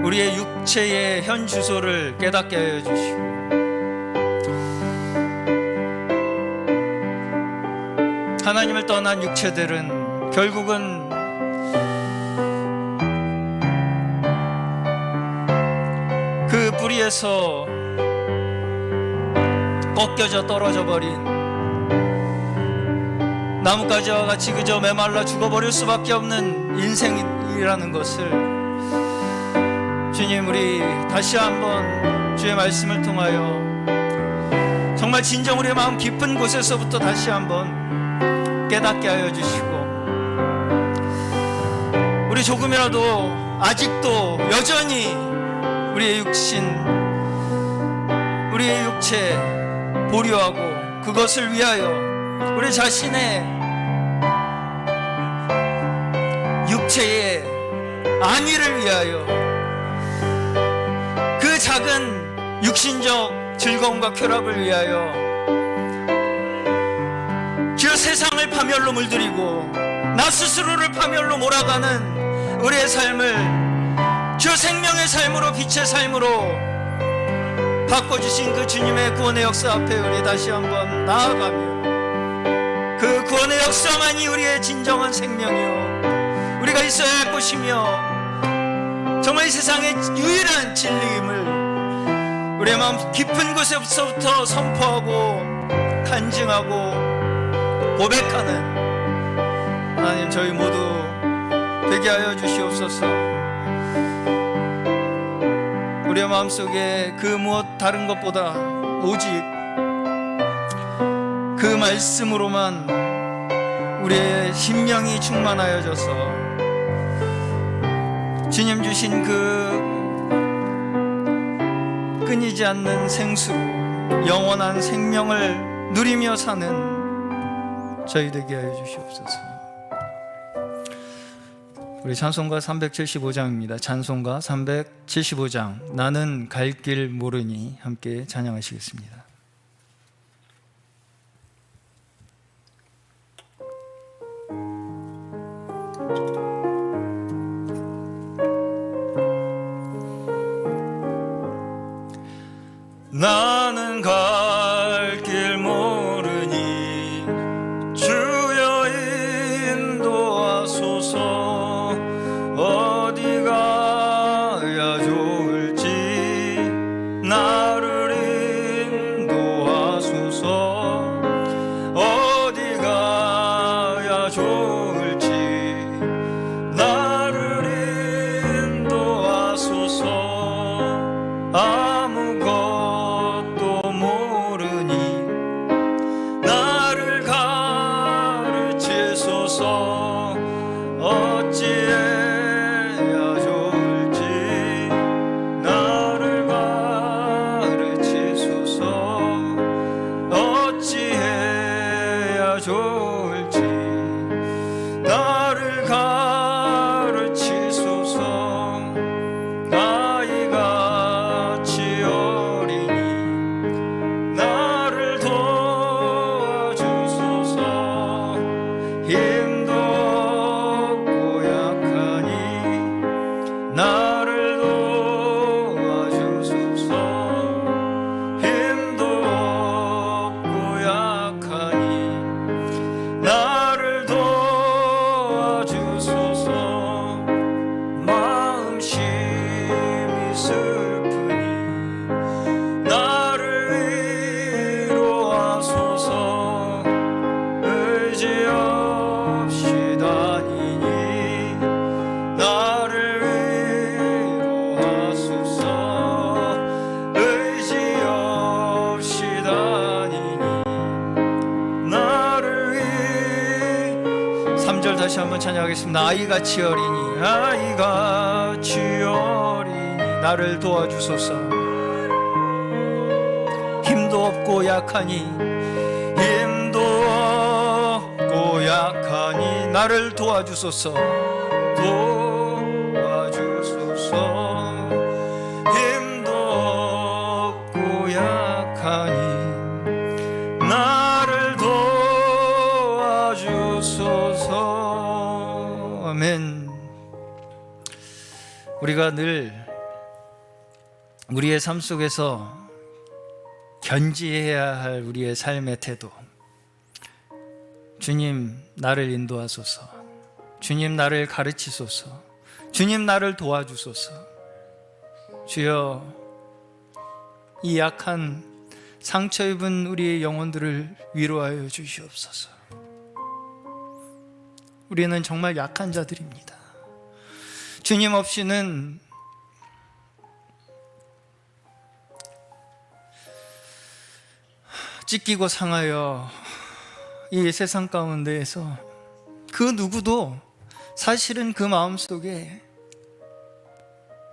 S3: 우리의 육체의 현 주소를 깨닫게 하여 주시고, 하나님을 떠난 육체들은 결국은 그 뿌리에서 꺾여져 떨어져 버린 나뭇가지와 같이 그저 메말라 죽어버릴 수밖에 없는 인생이라는 것을 주님, 우리 다시 한번 주의 말씀을 통하여 정말 진정 우리의 마음 깊은 곳에서부터 다시 한번 깨닫게 하여 주시고, 우리 조금이라도 아직도 여전히 우리의 육신, 우리의 육체 보류하고 그것을 위하여 우리 자신의 육체의 안위를 위하여, 그 작은 육신적 즐거움과 쾌락을 위하여 주 세상을 파멸로 물들이고 나 스스로를 파멸로 몰아가는 우리의 삶을 주 생명의 삶으로, 빛의 삶으로 바꿔주신 그 주님의 구원의 역사 앞에 우리 다시 한번 나아가며, 그 구원의 역사만이 우리의 진정한 생명이요 우리가 있어야 할 곳이며 정말 이 세상의 유일한 진리임을 우리의 마음 깊은 곳에서부터 선포하고 간증하고 고백하는 하나님, 저희 모두 되게 하여 주시옵소서. 우리의 마음속에 그 무엇 다른 것보다 오직 그 말씀으로만 우리의 심령이 충만하여져서 주님 주신 그 끊이지 않는 생수로 영원한 생명을 누리며 사는 저희 되게 하여 주시옵소서. 우리 찬송가 375장입니다. 찬송가 375장, 나는 갈 길 모르니, 함께 찬양하시겠습니다. 나는 갈 길 모르니 주여 인도하소서. 어디 가야 좋을지 나를 인도하소서. 어디 가야 좋을지 나를 인도하소서. 아무것도 모르니 나를 가르치소서. 어찌해야 좋을지 나를 가르치소서. 어찌해야 좋을지 나를 가르치소서. 나이같이 어리니 나를 도와주소서. 힘도 없고 약하니 나를 도와주소서. 힘도 없고 약하니 나를 3절 다시 한번 찬양하겠습니다. 아이같이 어리니 아이같이 어리니 나를 도와주소서. 힘도 없고 약하니 힘도 없고 약하니 나를 도와주소서. 도와주소서. 힘도 없고 약하니 나를 도와주소서. 아멘. 우리가 늘 우리의 삶 속에서 견지해야 할 우리의 삶의 태도, 주님 나를 인도하소서, 주님 나를 가르치소서, 주님 나를 도와주소서. 주여, 이 약한 상처 입은 우리의 영혼들을 위로하여 주시옵소서. 우리는 정말 약한 자들입니다. 주님 없이는 찢기고 상하여 이 세상 가운데에서 그 누구도 사실은 그 마음속에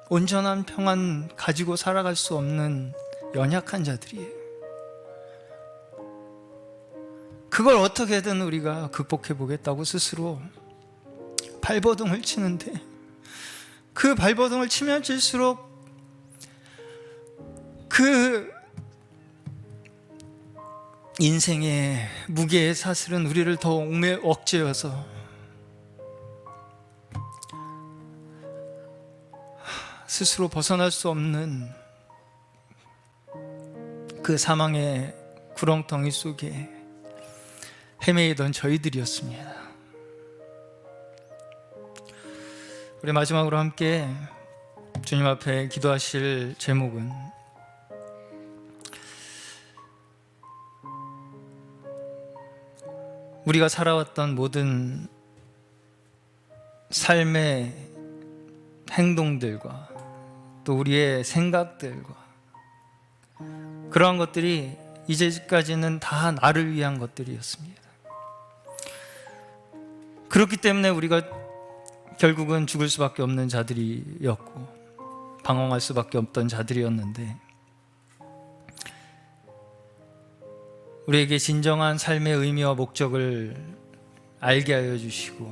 S3: 온전한 평안 가지고 살아갈 수 없는 연약한 자들이에요. 그걸 어떻게든 우리가 극복해 보겠다고 스스로 발버둥을 치는데, 그 발버둥을 치면 칠수록 그 인생의 무게의 사슬은 우리를 더 억제어서 스스로 벗어날 수 없는 그 사망의 구렁텅이 속에 헤매이던 저희들이었습니다. 우리 마지막으로 함께 주님 앞에 기도하실 제목은 우리가 살아왔던 모든 삶의 행동들과 또 우리의 생각들과 그러한 것들이 이제까지는 다 나를 위한 것들이었습니다. 그렇기 때문에 우리가 결국은 죽을 수밖에 없는 자들이었고 방황할 수밖에 없던 자들이었는데, 우리에게 진정한 삶의 의미와 목적을 알게 하여 주시고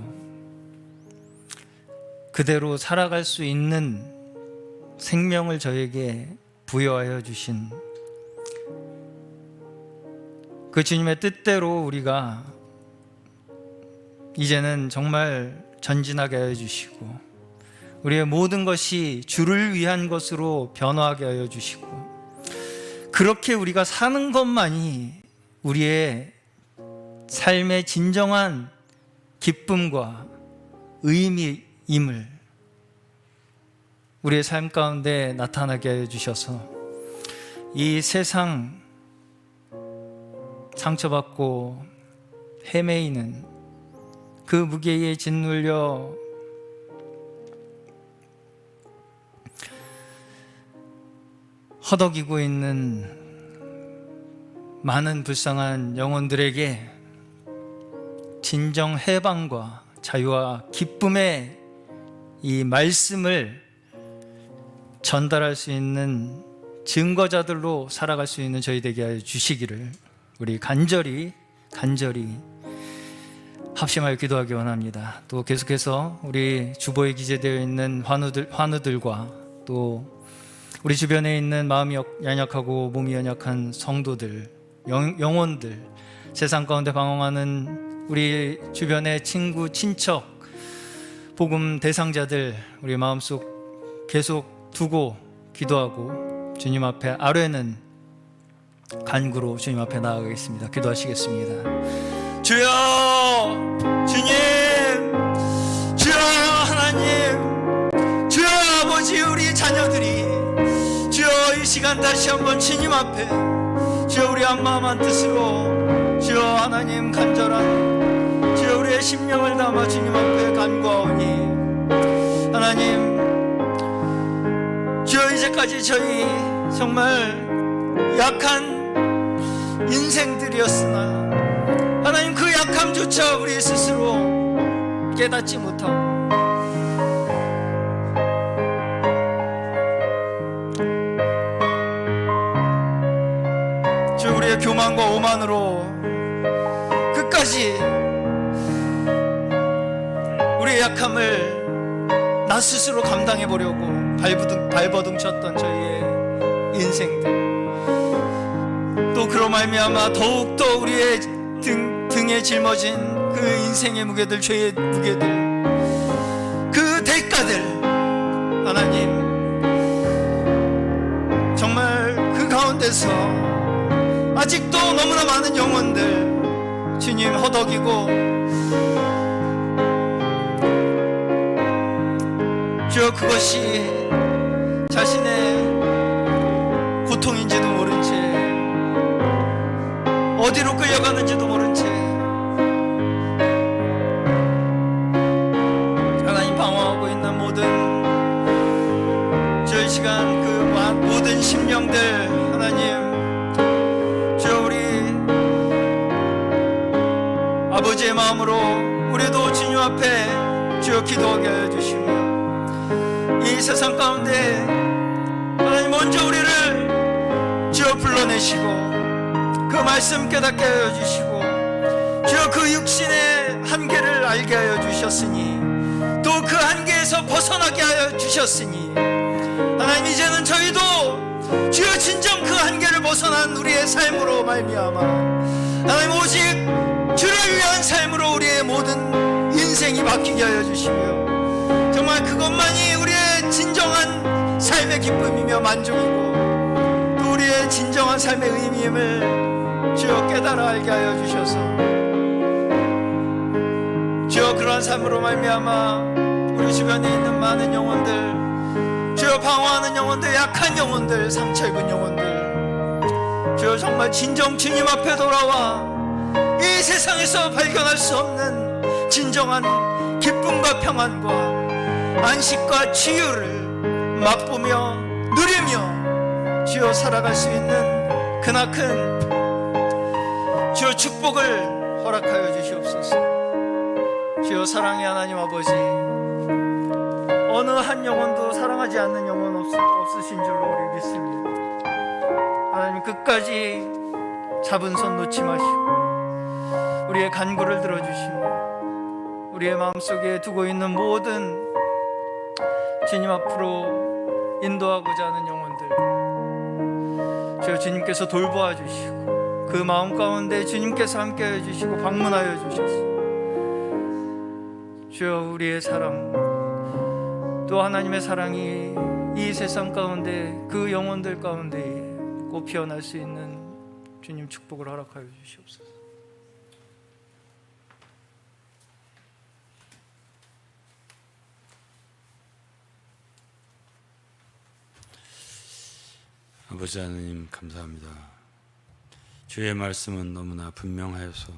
S3: 그대로 살아갈 수 있는 생명을 저에게 부여하여 주신 그 주님의 뜻대로 우리가 이제는 정말 전진하게 하여 주시고 우리의 모든 것이 주를 위한 것으로 변화하게 하여 주시고, 그렇게 우리가 사는 것만이 우리의 삶의 진정한 기쁨과 의미임을 우리의 삶 가운데 나타나게 하여 주셔서 이 세상 상처받고 헤매이는 그 무게에 짓눌려 허덕이고 있는 많은 불쌍한 영혼들에게 진정 해방과 자유와 기쁨의 이 말씀을 전달할 수 있는 증거자들로 살아갈 수 있는 저희 되게 하여 주시기를 우리 간절히 합심하여 기도하기 원합니다. 또 계속해서 우리 주보에 기재되어 있는 환우들과 또 우리 주변에 있는 마음이 연약하고 몸이 연약한 성도들, 영혼들, 세상 가운데 방황하는 우리 주변의 친구, 친척, 복음 대상자들 우리 마음속 계속 두고 기도하고 주님 앞에 아뢰는 간구로 주님 앞에 나아가겠습니다. 기도하시겠습니다. 주여, 주님, 주여 하나님, 주여 아버지, 우리 자녀들이 주여 이 시간 다시 한번 주님 앞에 주여 우리 한마음 한 뜻으로 주여 하나님 간절한 주여 우리의 심령을 담아 주님 앞에 간구하오니, 하나님 주여 이제까지 저희 정말 약한 인생들이었으나 하나님 그 약함조차 우리 스스로 깨닫지 못하고 주 우리의 교만과 오만으로 끝까지 우리의 약함을 나 스스로 감당해 보려고 발버둥 쳤던 저희의 인생들, 또 그로 말미암아 더욱더 우리의 등에 짊어진 그 인생의 무게들, 죄의 무게들, 그 대가들, 하나님 정말 그 가운데서 아직도 너무나 많은 영혼들 주님 허덕이고 주여 그것이 자신의 고통인지도 모른 채 어디로 끌려가는지도 모른 채 하나님 방황하고 있는 모든 주의 시간 그 모든 심령들 하나님 주여 우리 아버지의 마음으로 우리도 주님 앞에 주여 기도하게 하여 주시며 이 세상 가운데 하나님 먼저 우리를 주여 불러내시고 그 말씀 깨닫게 하여 주시고 주여 그 육신의 한계를 알게 하여 주셨으니 또 그 한계에서 벗어나게 하여 주셨으니 하나님 이제는 저희도 주여 진정 그 한계를 벗어난 우리의 삶으로 말미암아 하나님 오직 주를 위한 삶으로 우리의 모든 인생이 바뀌게 하여 주시며 정말 그것만이 우리의 진정한 삶의 기쁨이며 만족이고 또 우리의 진정한 삶의 의미임을 주여 깨달아 알게 하여 주셔서 주여 그러한 삶으로 말미암아 우리 주변에 있는 많은 영혼들 주여 방황하는 영혼들, 약한 영혼들, 상처 입은 영혼들 주여 정말 진정 주님 앞에 돌아와 이 세상에서 발견할 수 없는 진정한 기쁨과 평안과 안식과 치유를 맛보며 누리며 주여 살아갈 수 있는 크나큰 주여 축복을 허락하여 주시옵소서. 주여 사랑의 하나님 아버지 어느 한 영혼도 사랑하지 않는 영혼 없으신 줄로 우리 믿습니다. 하나님 끝까지 잡은 손 놓지 마시고 우리의 간구를 들어주시고 우리의 마음속에 두고 있는 모든 주님 앞으로 인도하고자 하는 영혼들 주여 주님께서 돌보아 주시고 그 마음 가운데 주님께서 함께하여 주시고 방문하여 주셔서 주여 우리의 사랑 또 하나님의 사랑이 이 세상 가운데 그 영혼들 가운데 꽃 피어날 수 있는 주님 축복을 허락하여 주시옵소서.
S2: 아버지 하나님 감사합니다. 주의 말씀은 너무나 분명하여서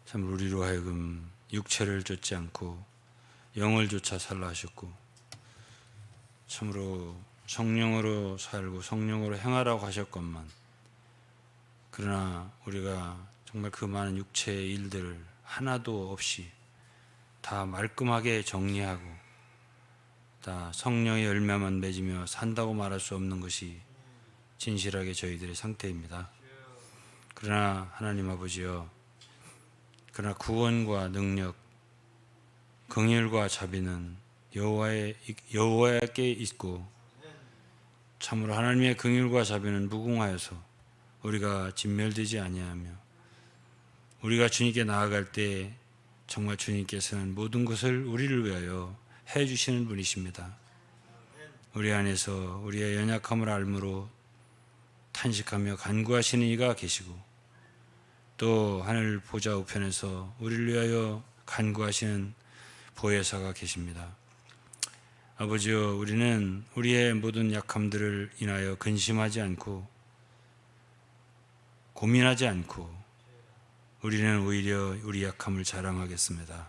S2: 참 우리로 하여금 육체를 좇지 않고 영을 좇아 살라 하셨고 참으로 성령으로 살고 성령으로 행하라고 하셨건만 그러나 우리가 정말 그 많은 육체의 일들을 하나도 없이 다 말끔하게 정리하고 다 성령의 열매만 맺으며 산다고 말할 수 없는 것이 진실하게 저희들의 상태입니다. 그러나 하나님 아버지여 그러나 구원과 능력 긍휼과 자비는 여호와께 있고 참으로 하나님의 긍휼과 자비는 무궁하여서 우리가 진멸되지 아니하며 우리가 주님께 나아갈 때 정말 주님께서는 모든 것을 우리를 위하여 해 주시는 분이십니다. 우리 안에서 우리의 연약함을 알므로 탄식하며 간구하시는 이가 계시고 또 하늘 보좌 우편에서 우리를 위하여 간구하시는 보혜사가 계십니다. 아버지여 우리는 우리의 모든 약함들을 인하여 근심하지 않고 고민하지 않고 우리는 오히려 우리 약함을 자랑하겠습니다.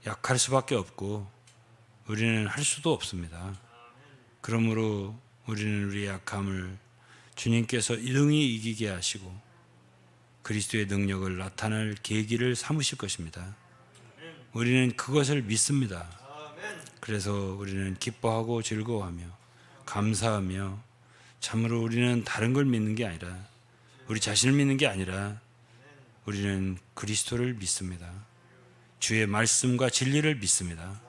S2: 약할 수밖에 없고 우리는 할 수도 없습니다. 그러므로 우리는 우리의 약함을 주님께서 능히 이기게 하시고 그리스도의 능력을 나타낼 계기를 삼으실 것입니다. 우리는 그것을 믿습니다. 그래서 우리는 기뻐하고 즐거워하며 감사하며 참으로 우리는 다른 걸 믿는 게 아니라 우리 자신을 믿는 게 아니라 우리는 그리스도를 믿습니다. 주의 말씀과 진리를 믿습니다.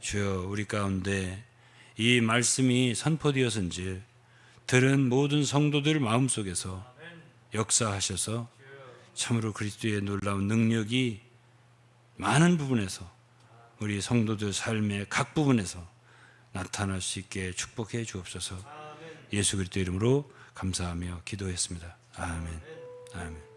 S2: 주여 우리 가운데 이 말씀이 선포되었은지 들은 모든 성도들 마음속에서 역사하셔서 참으로 그리스도의 놀라운 능력이 많은 부분에서 우리 성도들 삶의 각 부분에서 나타날 수 있게 축복해 주옵소서. 예수 그리스도 이름으로 감사하며 기도했습니다. 아멘. 아멘.